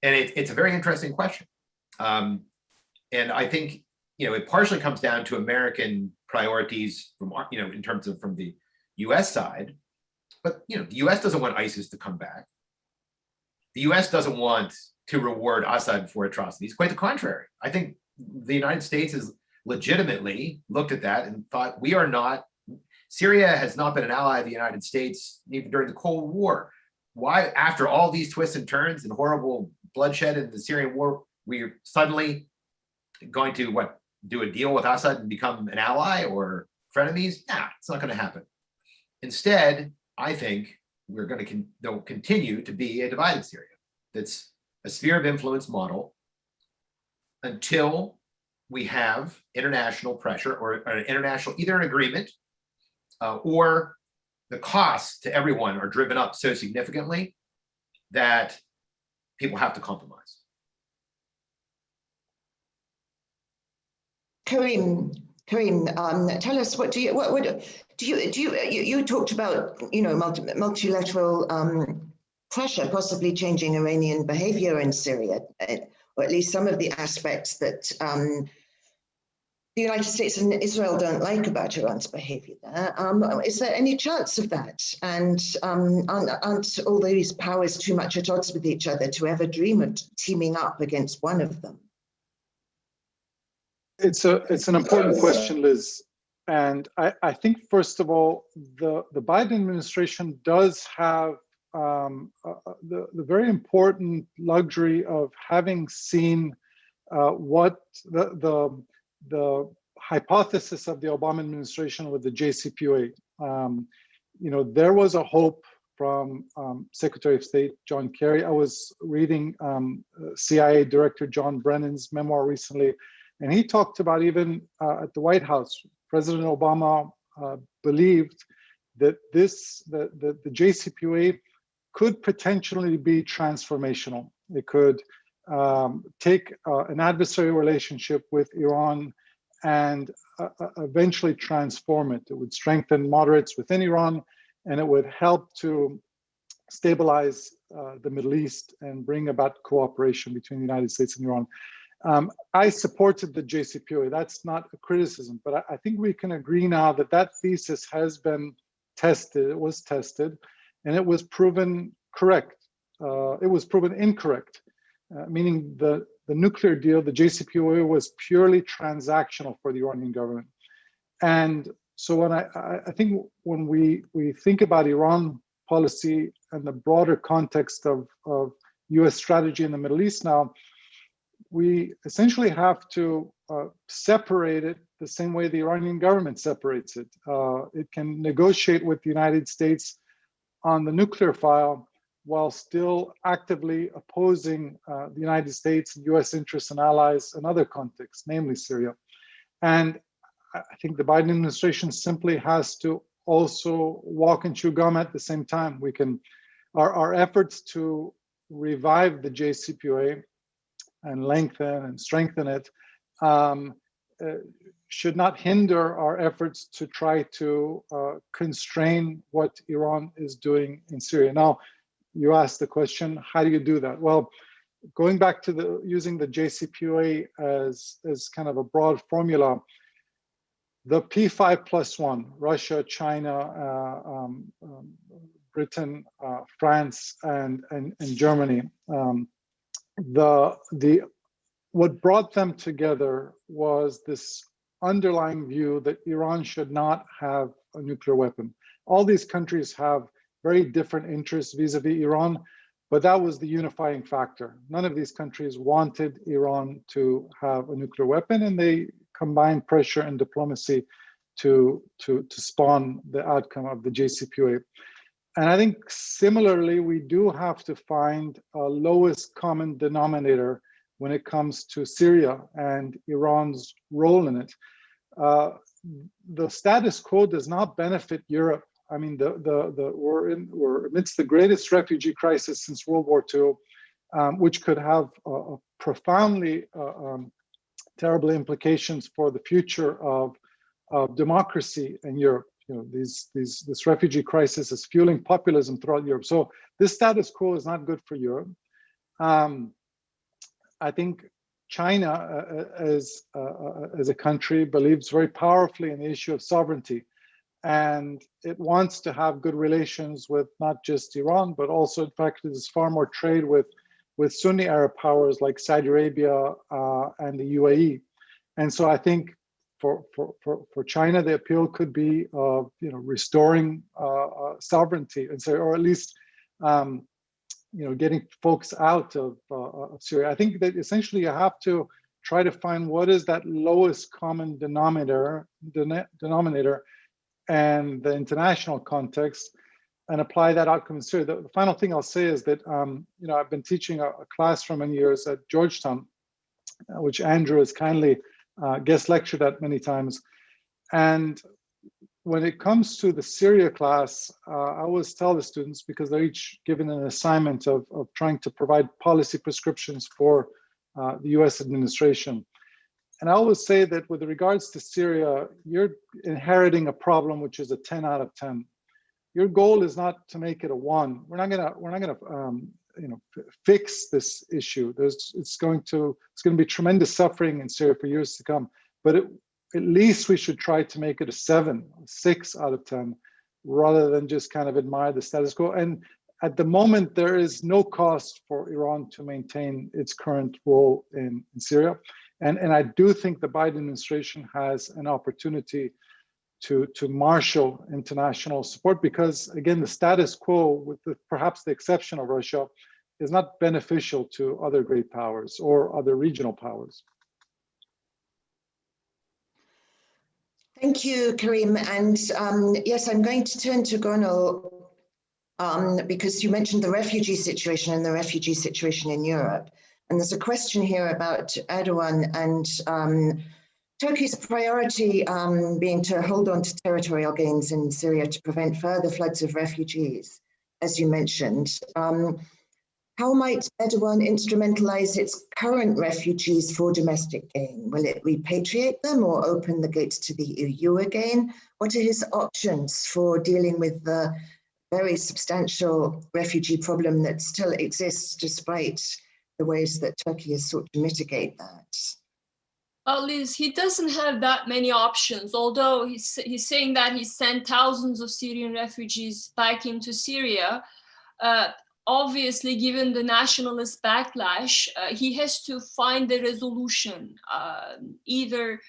And it's a very interesting question. And I think, it partially comes down to American priorities from, in terms of from the US side. But, the US doesn't want ISIS to come back. The US doesn't want to reward Assad for atrocities. Quite the contrary. I think the United States has legitimately looked at that and thought, Syria has not been an ally of the United States even during the Cold War. Why, after all these twists and turns and horrible bloodshed in the Syrian war, we're suddenly going to do a deal with Assad and become an ally or frenemies? Nah, it's not going to happen. Instead, I think they'll continue to be a divided Syria. That's a sphere of influence model until we have international pressure or an international, either an agreement or the costs to everyone are driven up so significantly that people have to compromise. Karim, tell us, you talked about, multilateral pressure possibly changing Iranian behavior in Syria, or at least some of the aspects that the United States and Israel don't like about Iran's behavior there. Is there any chance of that? And aren't all these powers too much at odds with each other to ever dream of teaming up against one of them? It's an important question, Liz. And I think, first of all, the Biden administration does have the very important luxury of having seen what the hypothesis of the Obama administration with the JCPOA. There was a hope from Secretary of State John Kerry. I was reading CIA Director John Brennan's memoir recently, and he talked about even at the White House, President Obama believed that the JCPOA could potentially be transformational. It could take an adversary relationship with Iran and eventually transform it. It would strengthen moderates within Iran, and it would help to stabilize the Middle East and bring about cooperation between the United States and Iran. I supported the JCPOA. That's not a criticism, but I think we can agree now that that thesis has been tested. It was tested, and it was proven correct. It was proven incorrect, meaning the nuclear deal, the JCPOA, was purely transactional for the Iranian government. And so when I think when we think about Iran policy and the broader context of US strategy in the Middle East now, we essentially have to separate it the same way the Iranian government separates it. It can negotiate with the United States on the nuclear file while still actively opposing the United States and US interests and allies in other contexts, namely Syria. And I think the Biden administration simply has to also walk and chew gum at the same time. We can, our efforts to revive the JCPOA and lengthen and strengthen it should not hinder our efforts to try to constrain what Iran is doing in Syria. Now, you asked the question, how do you do that? Well, going back to using the JCPOA as kind of a broad formula, the P5+1, Russia, China, Britain, France, and Germany, what brought them together was this underlying view that Iran should not have a nuclear weapon. All these countries have very different interests vis-a-vis Iran, but that was the unifying factor. None of these countries wanted Iran to have a nuclear weapon, and they combined pressure and diplomacy to spawn the outcome of the JCPOA. And I think similarly, we do have to find a lowest common denominator when it comes to Syria and Iran's role in it. The status quo does not benefit Europe. I mean, we're amidst the greatest refugee crisis since World War II, which could have profoundly terrible implications for the future of democracy in Europe. You know, this refugee crisis is fueling populism throughout Europe. So this status quo is not good for Europe. I think China, as a country, believes very powerfully in the issue of sovereignty, and it wants to have good relations with not just Iran, but also, in fact, there's far more trade with Sunni Arab powers like Saudi Arabia and the UAE. And so I think for China, the appeal could be restoring sovereignty, and so, or at least getting folks out of Syria. I think that essentially you have to try to find what is that lowest common denominator and the international context, and apply that outcome in Syria. The final thing I'll say is that I've been teaching a class for many years at Georgetown, which Andrew has kindly guest lectured at many times. And when it comes to the Syria class, I always tell the students, because they're each given an assignment of trying to provide policy prescriptions for the US administration. And I always say that with regards to Syria, you're inheriting a problem which is a 10 out of 10. Your goal is not to make it a 1. We're not gonna fix this issue. It's going to be tremendous suffering in Syria for years to come. But at least we should try to make it a 7, 6 out of 10, rather than just kind of admire the status quo. And at the moment, there is no cost for Iran to maintain its current role in Syria. And I do think the Biden administration has an opportunity to marshal international support, because again, the status quo, with perhaps the exception of Russia, is not beneficial to other great powers or other regional powers. Thank you, Karim. And yes, I'm going to turn to Gonal because you mentioned the refugee situation and the refugee situation in Europe. And there's a question here about Erdogan and Turkey's priority being to hold on to territorial gains in Syria to prevent further floods of refugees, as you mentioned. How might Erdogan instrumentalize its current refugees for domestic gain? Will it repatriate them or open the gates to the EU again? What are his options for dealing with the very substantial refugee problem that still exists despite the ways that Turkey has sought to mitigate that? Liz, he doesn't have that many options, although he's saying that he sent thousands of Syrian refugees back into Syria. Obviously, given the nationalist backlash, he has to find a resolution, either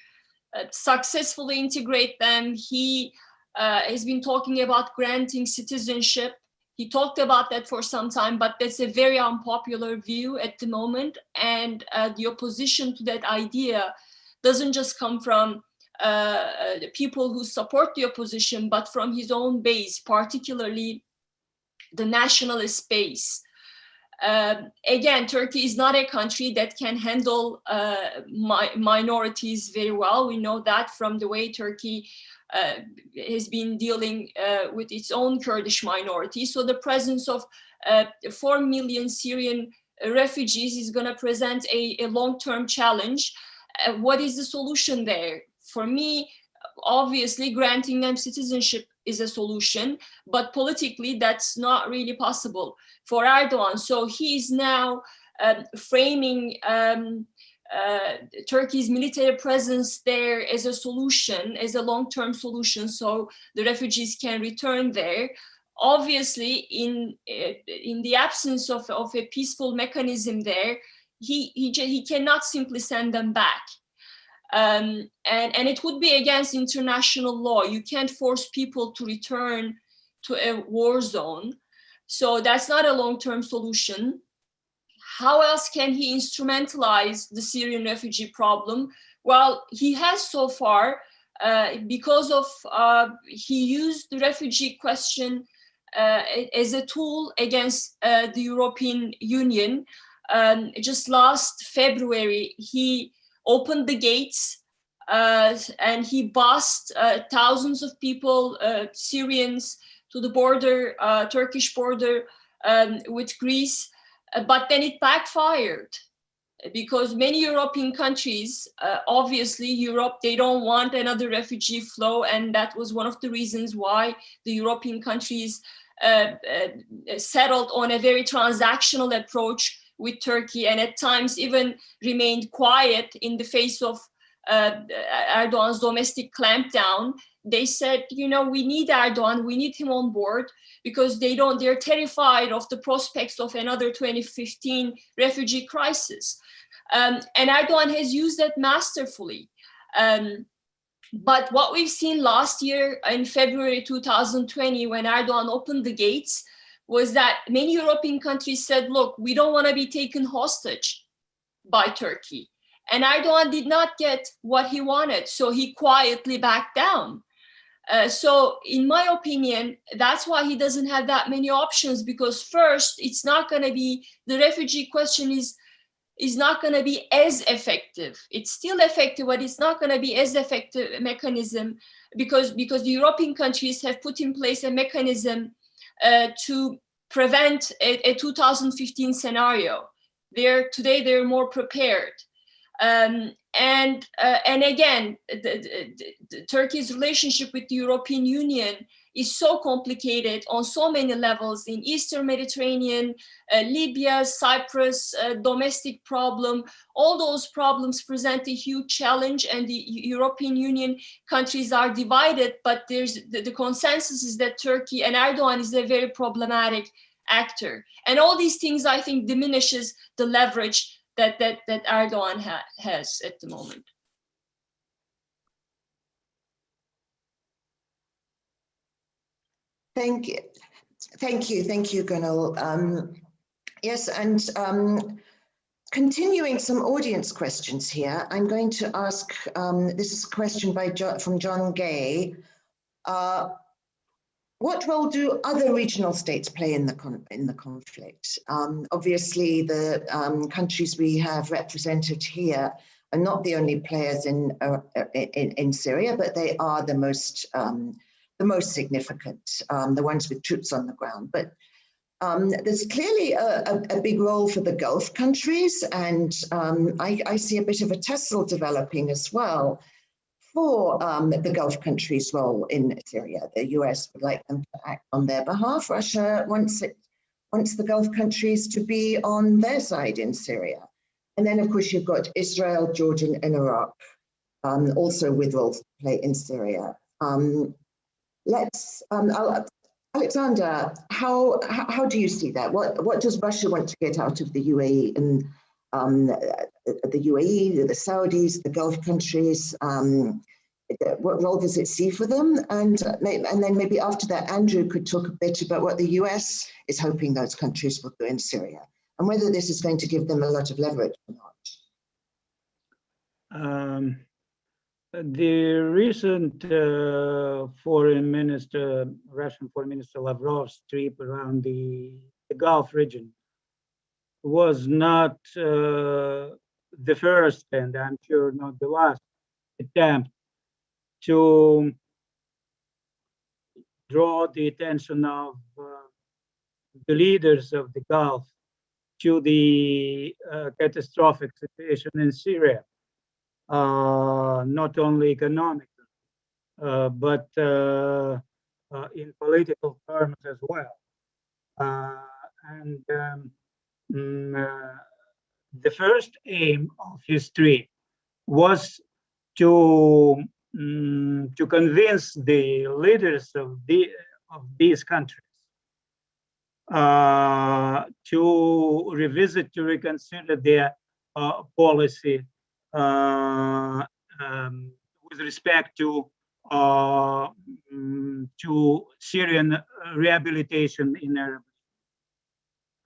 successfully integrate them. He has been talking about granting citizenship. He talked about that for some time, but that's a very unpopular view at the moment. And the opposition to that idea doesn't just come from the people who support the opposition, but from his own base, particularly the nationalist base. Again, Turkey is not a country that can handle minorities very well. We know that from the way Turkey has been dealing with its own Kurdish minority. So the presence of 4 million Syrian refugees is going to present a long-term challenge. What is the solution there? For me, obviously, granting them citizenship is a solution, but politically, that's not really possible for Erdogan. So he's now framing Turkey's military presence there as a solution, as a long-term solution, so the refugees can return there. Obviously, in the absence of a peaceful mechanism there, he cannot simply send them back. And it would be against international law. You can't force people to return to a war zone. So that's not a long-term solution. How else can he instrumentalize the Syrian refugee problem? Well, he has so far, because of he used the refugee question as a tool against the European Union. Just last February, he opened the gates and he bussed thousands of people, Syrians, to the border, Turkish border with Greece. But then it backfired because many European countries, obviously Europe, they don't want another refugee flow. And that was one of the reasons why the European countries settled on a very transactional approach with Turkey, and at times even remained quiet in the face of Erdogan's domestic clampdown. They said, you know, we need Erdogan, we need him on board, because they're terrified of the prospects of another 2015 refugee crisis. And Erdogan has used that masterfully. But what we've seen last year in February 2020, when Erdogan opened the gates, was that many European countries said, look, we don't want to be taken hostage by Turkey. And Erdogan did not get what he wanted, so he quietly backed down. So in my opinion, that's why he doesn't have that many options, because first, it's not going to be, the refugee question is not going to be as effective. It's still effective, but it's not going to be as effective mechanism because the European countries have put in place a mechanism to prevent a 2015 scenario. Today they're more prepared. And again, the Turkey's relationship with the European Union is so complicated on so many levels in Eastern Mediterranean, Libya, Cyprus, domestic problem. All those problems present a huge challenge, and the European Union countries are divided, but there's the consensus is that Turkey and Erdogan is a very problematic actor. And all these things, I think, diminishes the leverage that Erdogan has at the moment. Thank you, Gönül. Yes, and continuing some audience questions here, I'm going to ask, this is a question from John Gay. What role do other regional states play in the conflict? Obviously, the countries we have represented here are not the only players in Syria, but they are the most significant, the ones with troops on the ground. But there's clearly a big role for the Gulf countries, and I see a bit of a tussle developing as well for the Gulf countries' role in Syria. The US would like them to act on their behalf. Russia wants the Gulf countries to be on their side in Syria. And then, of course, you've got Israel, Jordan, and Iraq, also with roles to play in Syria. Alexander, how do you see that? What does Russia want to get out of the UAE, and the UAE, the Saudis, the Gulf countries. What role does it see for them? And then maybe after that, Andrew could talk a bit about what the US is hoping those countries will do in Syria and whether this is going to give them a lot of leverage or not. The recent foreign minister, Russian foreign minister Lavrov's trip around the Gulf region was not the first, and I'm sure not the last, attempt to draw the attention of the leaders of the Gulf to the catastrophic situation in Syria, not only economically, but in political terms as well. The first aim of his trip was to convince the leaders of these countries to revisit, to reconsider their policy with respect to Syrian rehabilitation in Arab,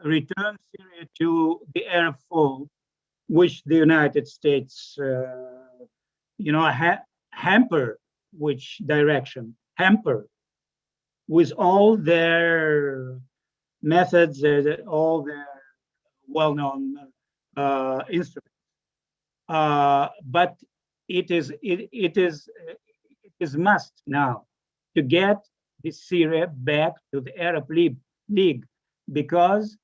return Syria to the Arab fold, which the United States, hamper, which direction, hamper with all their methods, all their well-known instruments. But it is must now to get the Syria back to the Arab League, because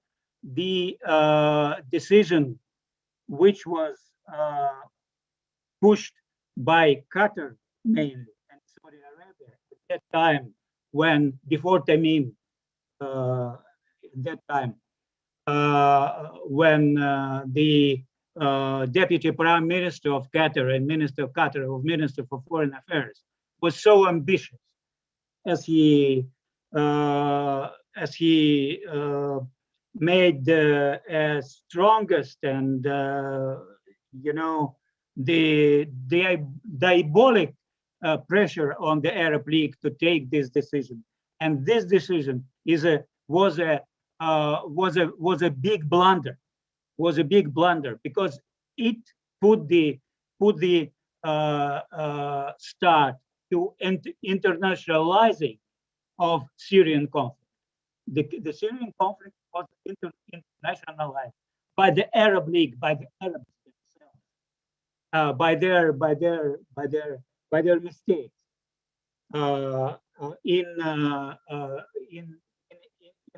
the decision which was pushed by Qatar mainly and Saudi Arabia at that time, when before Tamim, that time when the Deputy Prime Minister of Qatar and Minister of Qatar, or Minister for Foreign Affairs, was so ambitious as he made as strongest and the diabolic pressure on the Arab League to take this decision, and this decision was a big blunder. Was a big blunder because it put the start to internationalizing of Syrian conflict. The Syrian conflict was internationalized by the Arab League, by the Arabs themselves, by their mistakes in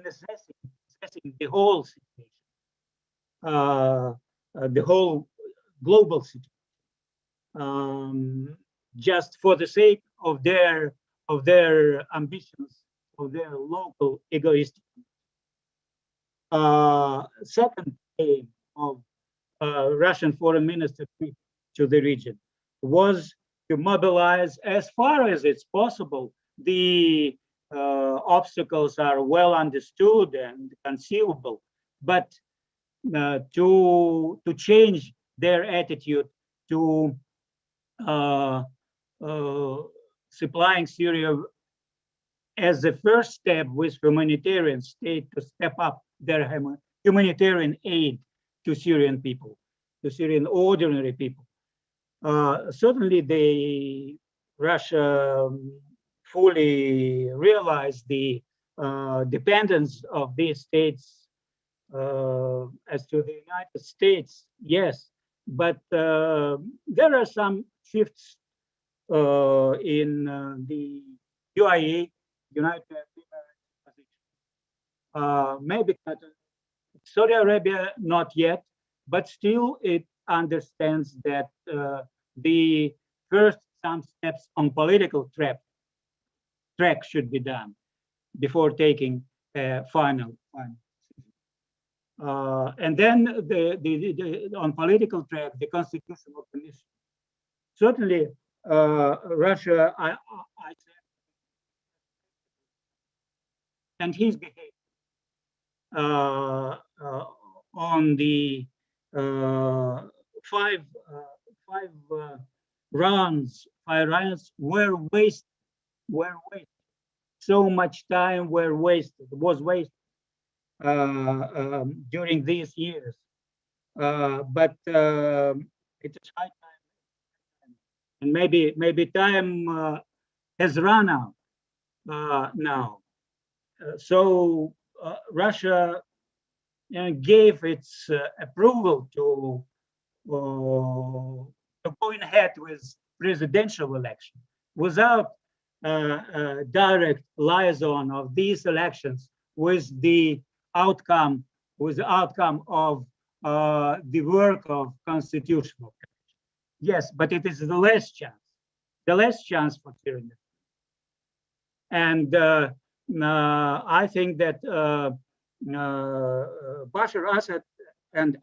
assessing the whole situation, the whole global situation, just for the sake of their ambitions, of their local egoistic. Second aim of Russian foreign minister trip to the region was to mobilize, as far as it's possible, the obstacles are well understood and conceivable, but to change their attitude to supplying Syria as the first step with humanitarian state to step up their humanitarian aid to Syrian people, to Syrian ordinary people. Certainly, Russia fully realized the dependence of these states as to the United States, yes, but there are some shifts in the UAE, United Arab Emirates position. Maybe Saudi Arabia not yet, but still it understands that the first some steps on political track should be done before taking final. And then on political track, the Constitutional Commission. Certainly, Russia, I said, and his behavior on the five rounds were wasted. So much time was wasted during these years. But it is high time, and maybe time has run out now. So Russia gave its approval to going ahead with presidential election without direct liaison of these elections with the outcome of the work of constitutional commission. Yes, but it is the last chance for Syria. And I think that Bashar Assad and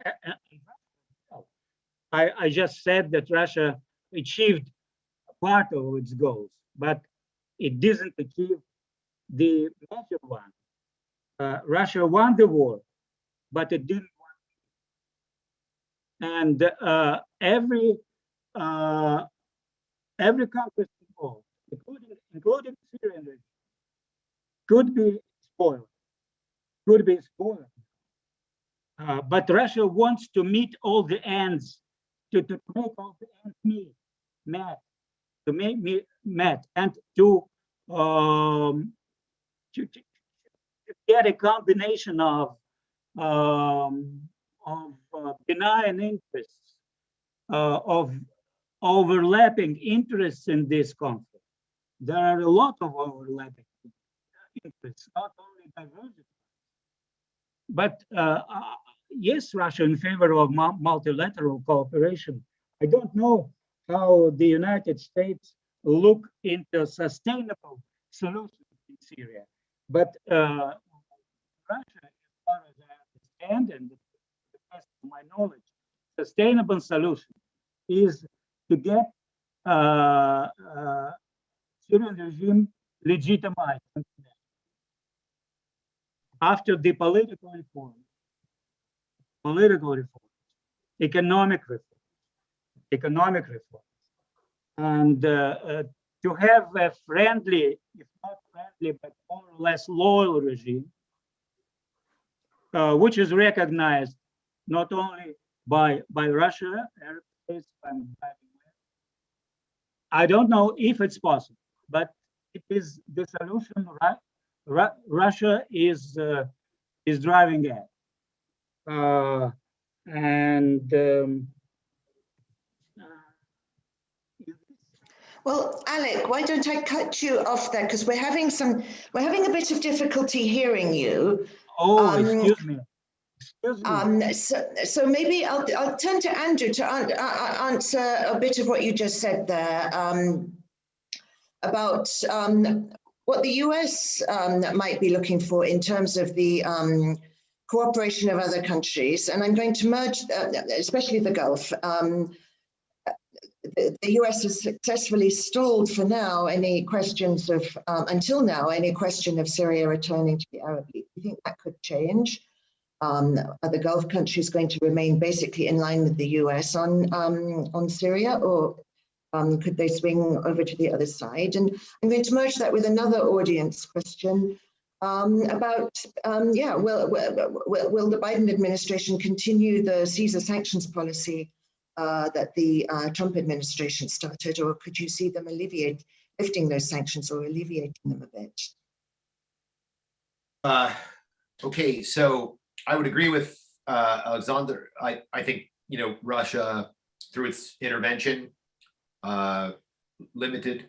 I just said that Russia achieved part of its goals, but it didn't achieve the major one. Russia won the war, but it didn't win. And every country involved, including Syrian region, could be spoiled. But Russia wants to meet all the ends, to make all the ends met, and to get a combination of benign interests, of overlapping interests in this conflict. There are a lot of overlapping interests, not only divergent. But yes, Russia in favor of multilateral cooperation. I don't know how the United States look into sustainable solutions in Syria, but Russia, as far as I understand, and the best of my knowledge, sustainable solution is to get Syrian regime legitimized after the political reforms, economic reforms, and to have a friendly, if not friendly, but more or less loyal regime, which is recognized not only by Russia, Arab states, and by the West. I don't know if it's possible, but it is the solution Russia is driving at. Well, Alec, why don't I cut you off there, because we're having a bit of difficulty hearing you. Oh, excuse me. So maybe I'll turn to Andrew to answer a bit of what you just said there about what the US might be looking for in terms of the cooperation of other countries. And I'm going to merge, especially the Gulf. The US has successfully stalled for now any questions of, until now, any question of Syria returning to the Arab League. Do you think that could change? Are the Gulf countries going to remain basically in line with the US on Syria, or could they swing over to the other side? And I'm going to merge that with another audience question about, will the Biden administration continue the Caesar sanctions policy that the Trump administration started, or could you see them lifting those sanctions or alleviating them a bit? Okay, so I would agree with Alexander. I think, Russia, through its intervention, limited,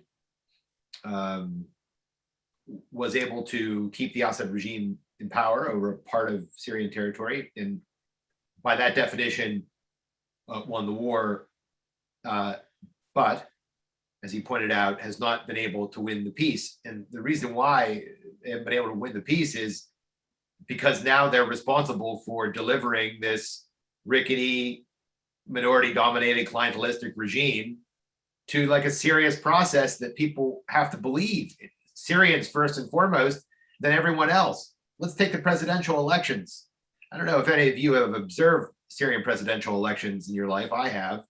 was able to keep the Assad regime in power over a part of Syrian territory, and by that definition, won the war, but as he pointed out, has not been able to win the peace. And the reason why they haven't been able to win the peace is because now they're responsible for delivering this rickety, minority-dominated clientelistic regime to like a serious process that people have to believe. Syrians first and foremost, then everyone else. Let's take the presidential elections. I don't know if any of you have observed Syrian presidential elections in your life. I have.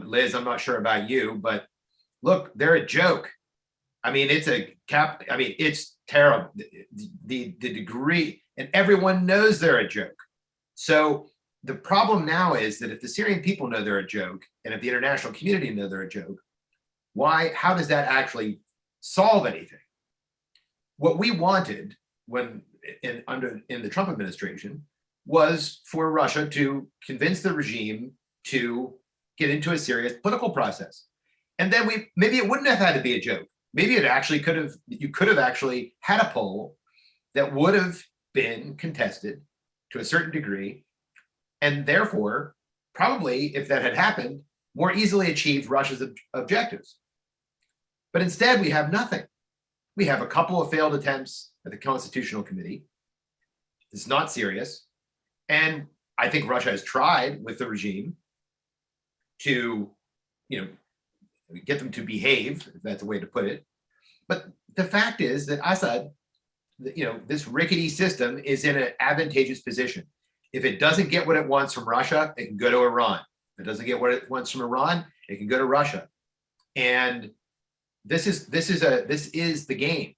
Liz, I'm not sure about you, but look, they're a joke. I mean, it's it's terrible. The degree, and everyone knows they're a joke. So the problem now is that if the Syrian people know they're a joke, and if the international community know they're a joke, how does that actually solve anything? What we wanted when in the Trump administration was for Russia to convince the regime to get into a serious political process. And then maybe it wouldn't have had to be a joke. Maybe it actually you could have actually had a poll that would have been contested to a certain degree, and therefore, probably, if that had happened, more easily achieved Russia's objectives. But instead, we have nothing. We have a couple of failed attempts at the Constitutional Committee. It's not serious. And I think Russia has tried with the regime to, get them to behave, if that's a way to put it. But the fact is that Assad, this rickety system is in an advantageous position. If it doesn't get what it wants from Russia, it can go to Iran. If it doesn't get what it wants from Iran, it can go to Russia. And this is the game.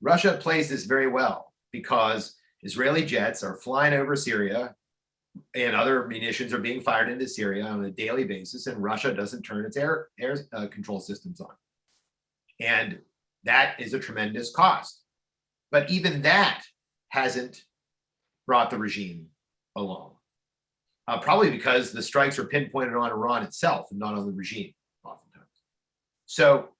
Russia plays this very well because Israeli jets are flying over Syria and other munitions are being fired into Syria on a daily basis, and Russia doesn't turn its air control systems on. And that is a tremendous cost. But even that hasn't brought the regime along. Probably because the strikes are pinpointed on Iran itself and not on the regime, oftentimes. So,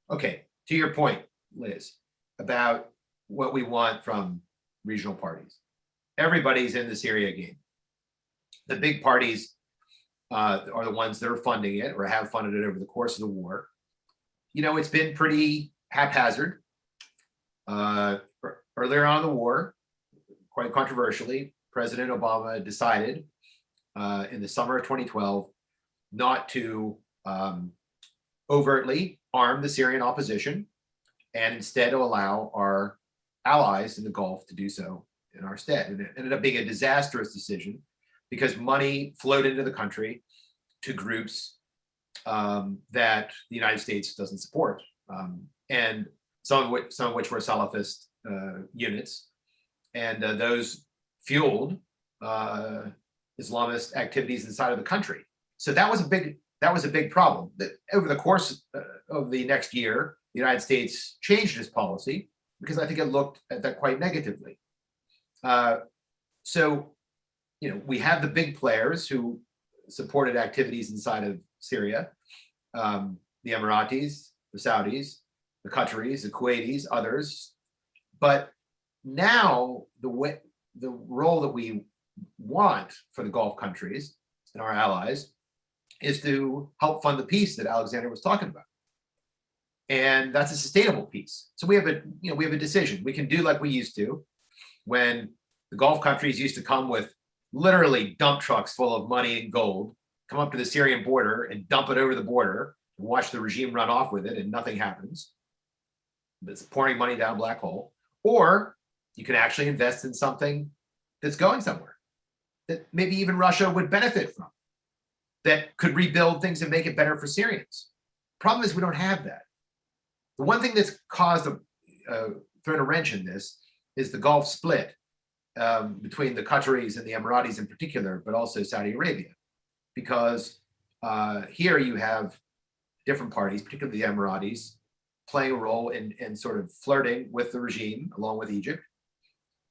okay, to your point, Liz, about what we want from regional parties. Everybody's in the Syria game. The big parties are the ones that are funding it or have funded it over the course of the war. It's been pretty haphazard. Earlier on in the war, quite controversially, President Obama decided in the summer of 2012 not to overtly arm the Syrian opposition and instead to allow our allies in the Gulf to do so in our stead. And it ended up being a disastrous decision because money flowed into the country to groups that the United States doesn't support, and some of which were Salafist units, and those fueled Islamist activities inside of the country. So that was a big problem. Over the course of the next year, the United States changed its policy because I think it looked at that quite negatively. So, we have the big players who supported activities inside of Syria, the Emiratis, the Saudis, the Qataris, the Kuwaitis, others. But now the role that we want for the Gulf countries and our allies is to help fund the peace that Alexander was talking about. And that's a sustainable peace. So we have a decision. We can do like we used to when the Gulf countries used to come with literally dump trucks full of money and gold, come up to the Syrian border and dump it over the border and watch the regime run off with it and nothing happens. It's pouring money down a black hole. Or you can actually invest in something that's going somewhere that maybe even Russia would benefit from, that could rebuild things and make it better for Syrians. Problem is we don't have that. The one thing that's caused thrown a wrench in this is the Gulf split between the Qataris and the Emiratis in particular, but also Saudi Arabia, because here you have different parties, particularly the Emiratis, playing a role in sort of flirting with the regime along with Egypt,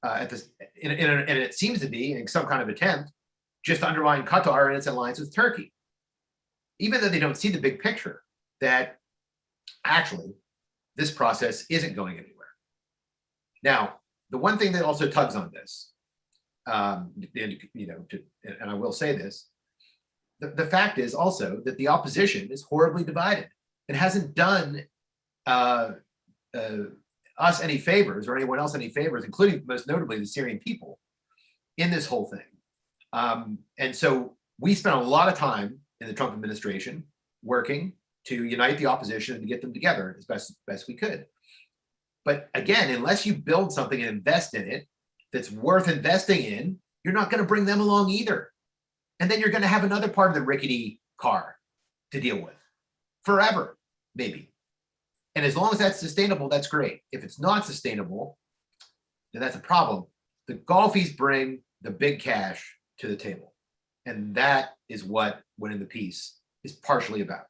and it seems to be in some kind of attempt just to undermine Qatar and its alliance with Turkey, even though they don't see the big picture that actually this process isn't going anywhere. Now, the one thing that also tugs on this, and I will say this, the fact is also that the opposition is horribly divided. It hasn't done us any favors or anyone else any favors, including most notably the Syrian people, in this whole thing. And so we spent a lot of time in the Trump administration working to unite the opposition and to get them together as best we could. But again, unless you build something and invest in it that's worth investing in, you're not going to bring them along either. And then you're going to have another part of the rickety car to deal with forever, maybe. And as long as that's sustainable, that's great. If it's not sustainable, then that's a problem. The Gulfies bring the big cash to the table. And that is what winning the peace is partially about.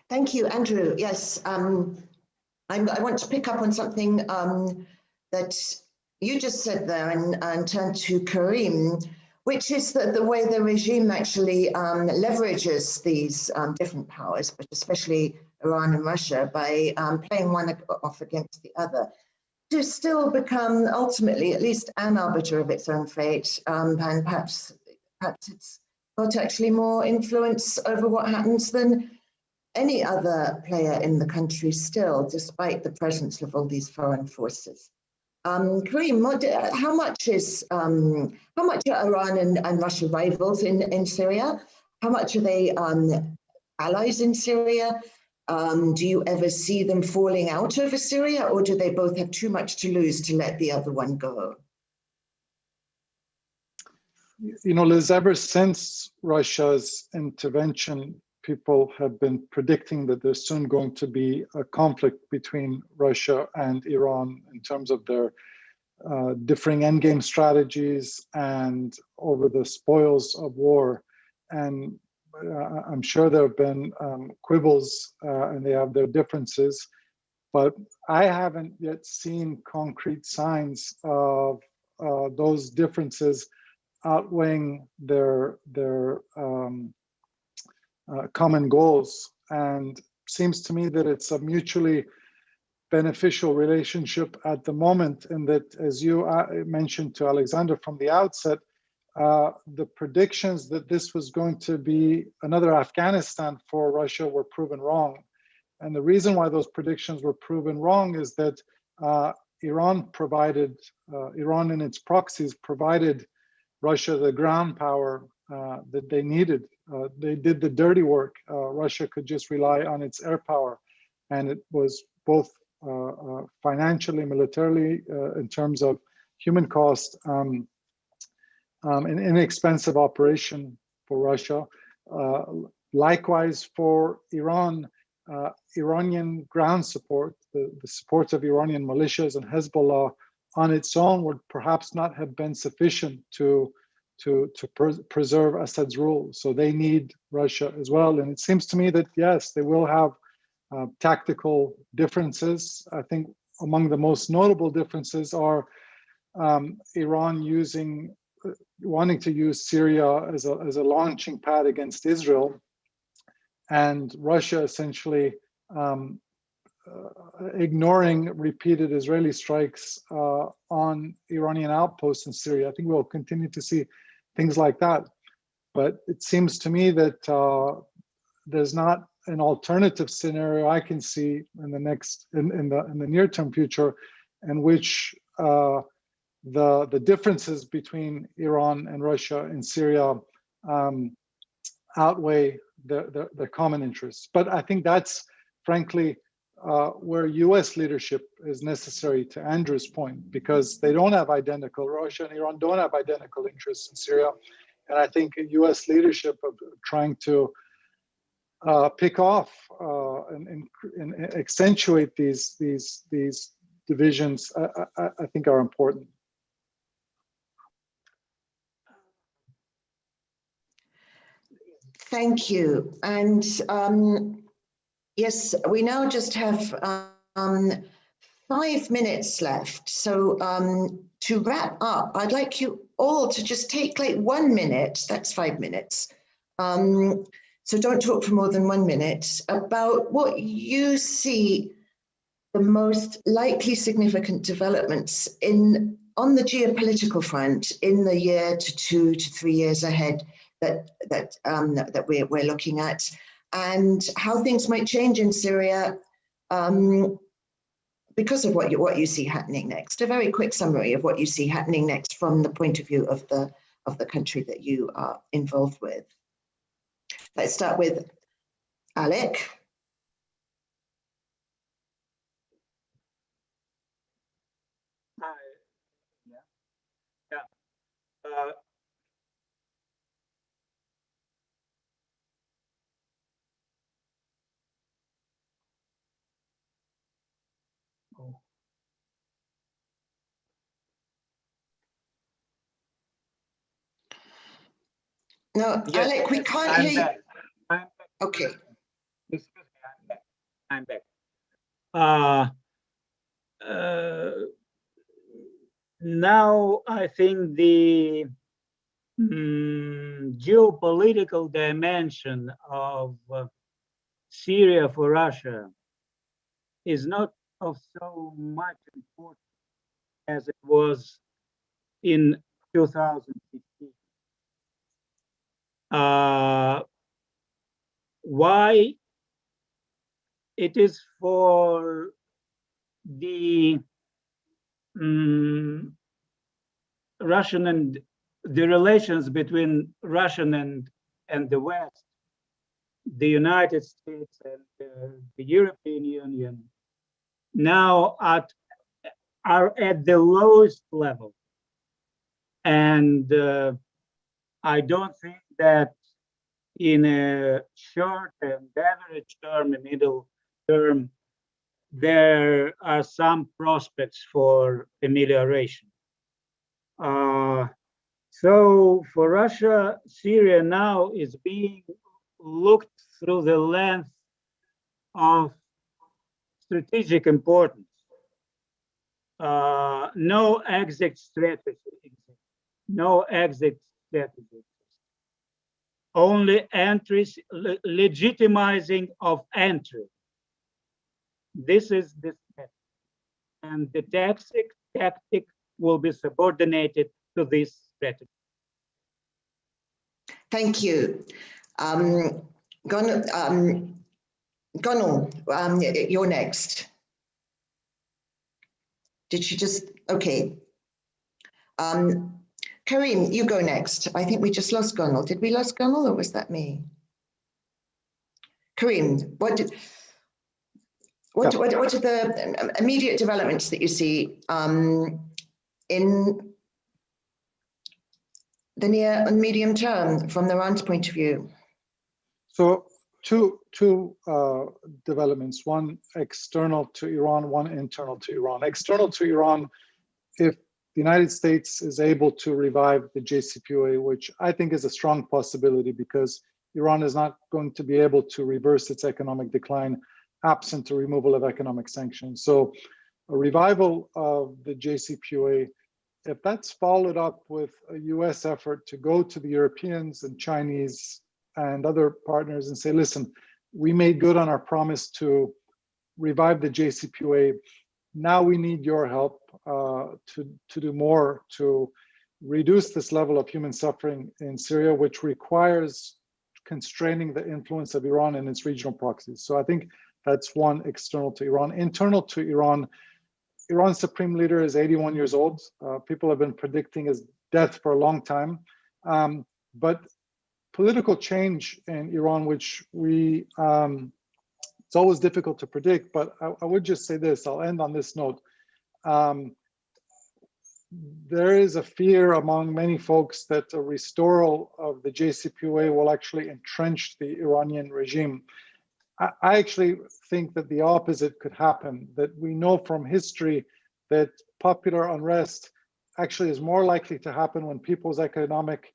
Thank you, Andrew. Yes, I want to pick up on something that you just said there and turn to Karim, which is that the way the regime actually leverages these different powers, but especially Iran and Russia, by playing one off against the other, to still become ultimately at least an arbiter of its own fate, and perhaps it's got actually more influence over what happens than any other player in the country still, despite the presence of all these foreign forces. Karim, how much are Iran and Russia rivals in Syria? How much are they allies in Syria? Do you ever see them falling out over Syria, or do they both have too much to lose to let the other one go? You know, Liz, ever since Russia's intervention, people have been predicting that there's soon going to be a conflict between Russia and Iran in terms of their differing endgame strategies and over the spoils of war. And I'm sure there have been quibbles and they have their differences, but I haven't yet seen concrete signs of those differences outweighing their common goals. And seems to me that it's a mutually beneficial relationship at the moment, and that, as you mentioned to Alexander from the outset, the predictions that this was going to be another Afghanistan for Russia were proven wrong. And the reason why those predictions were proven wrong is that Iran and its proxies provided Russia the ground power that they needed. They did the dirty work. Russia could just rely on its air power. And it was both financially, militarily, in terms of human cost, an inexpensive operation for Russia. Likewise for Iran, Iranian ground support, the support of Iranian militias and Hezbollah on its own would perhaps not have been sufficient to preserve Assad's rule. So they need Russia as well. And it seems to me that, yes, they will have tactical differences. I think among the most notable differences are Iran wanting to use Syria as a launching pad against Israel, and Russia essentially ignoring repeated Israeli strikes on Iranian outposts in Syria. I think we'll continue to see things like that. But it seems to me that there's not an alternative scenario I can see in the near-term future in which the differences between Iran and Russia in Syria outweigh the common interests. But I think that's frankly where US leadership is necessary, to Andrew's point, because they don't have Russia and Iran don't have identical interests in Syria. And I think US leadership of trying to pick off and accentuate these divisions, I think are important. Thank you. And yes, we now just have 5 minutes left. So to wrap up, I'd like you all to just take like 1 minute, that's 5 minutes. So don't talk for more than 1 minute, about what you see the most likely significant developments on the geopolitical front in the year to 2 to 3 years ahead that we're looking at, and how things might change in Syria because of what you see happening next. A very quick summary of what you see happening next from the point of view of the country that you are involved with. Let's start with Alec. Yeah. Uh, oh. No, Yes, Alec, we yes, can't I'm hear you. back. I'm back. Okay. Excuse me, I'm back. I'm back. Now I think the geopolitical dimension of Syria for Russia is not of so much importance as it was in 2015. Why? It is for the Russian and the relations between Russian and the West, the United States and the European Union now are at the lowest level. And I don't think that in a short and average term, a middle term, there are some prospects for amelioration. So for Russia, Syria now is being looked through the lens of strategic importance. No exit strategy exists. No exit strategy exists. Only entries, legitimizing of entry. This is the step. And the tactic will be subordinated to this strategy. Thank you. Gonal, you're next. Did she just, okay. Karim, you go next. I think we just lost Gonal. Did we lose Gonal or was that me? Karim, what are the immediate developments that you see in the near and medium term from Iran's point of view? So two developments, one external to Iran, one internal to Iran. External to Iran, if the United States is able to revive the JCPOA, which I think is a strong possibility because Iran is not going to be able to reverse its economic decline absent the removal of economic sanctions. So a revival of the JCPOA, if that's followed up with a US effort to go to the Europeans and Chinese and other partners and say, listen, we made good on our promise to revive the JCPOA. Now we need your help to do more to reduce this level of human suffering in Syria, which requires constraining the influence of Iran and its regional proxies. So I think that's one external to Iran. Internal to Iran, Iran's supreme leader is 81 years old. People have been predicting his death for a long time. But political change in Iran, which it's always difficult to predict, but I would just say this, I'll end on this note. There is a fear among many folks that a restoral of the JCPOA will actually entrench the Iranian regime. I actually think that the opposite could happen, that we know from history that popular unrest actually is more likely to happen when people's economic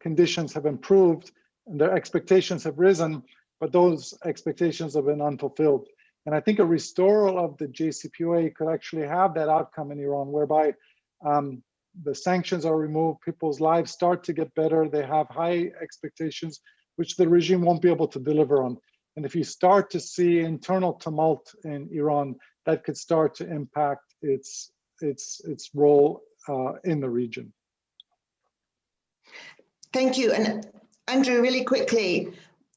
conditions have improved and their expectations have risen, but those expectations have been unfulfilled. And I think a restoral of the JCPOA could actually have that outcome in Iran, whereby the sanctions are removed, people's lives start to get better, they have high expectations, which the regime won't be able to deliver on. And if you start to see internal tumult in Iran, that could start to impact its role in the region. Thank you. And Andrew, really quickly,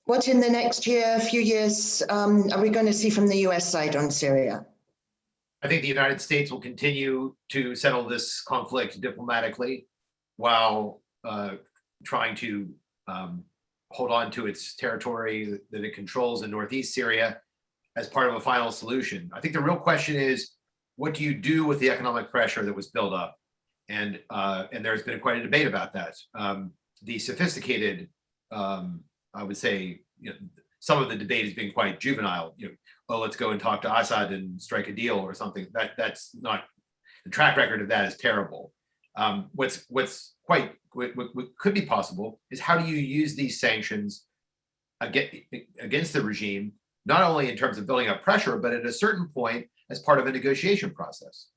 what in the next year, few years, are we going to see from the US side on Syria? I think the United States will continue to settle this conflict diplomatically while trying to hold on to its territory that it controls in northeast Syria as part of a final solution. I think the real question is, what do you do with the economic pressure that was built up? And there's been quite a debate about that. The sophisticated, I would say, some of the debate has been quite juvenile. Oh, let's go and talk to Assad and strike a deal or something. That's not, the track record of that is terrible. What could be possible is, how do you use these sanctions against the regime, not only in terms of building up pressure, but at a certain point as part of a negotiation process.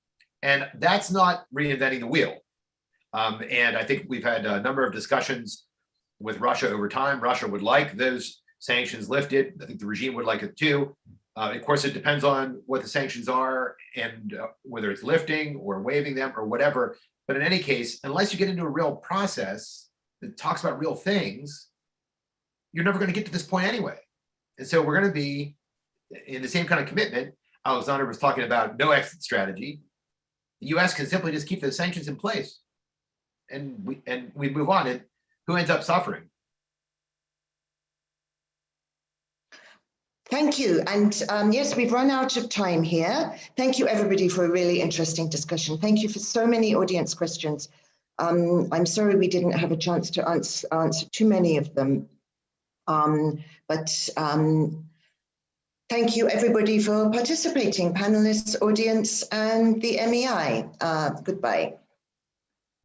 And that's not reinventing the wheel. And I think we've had a number of discussions with Russia over time. Russia would like those sanctions lifted. I think the regime would like it too. Of course, it depends on what the sanctions are and whether it's lifting or waiving them or whatever. But in any case, unless you get into a real process that talks about real things, you're never going to get to this point anyway. And so we're going to be in the same kind of commitment. Alexander was talking about no exit strategy. The US can simply just keep the sanctions in place, and we move on. And who ends up suffering? Thank you. And yes, we've run out of time here. Thank you, everybody, for a really interesting discussion. Thank you for so many audience questions. I'm sorry we didn't have a chance to answer too many of them. Thank you, everybody, for participating, panelists, audience, and the MEI. Goodbye.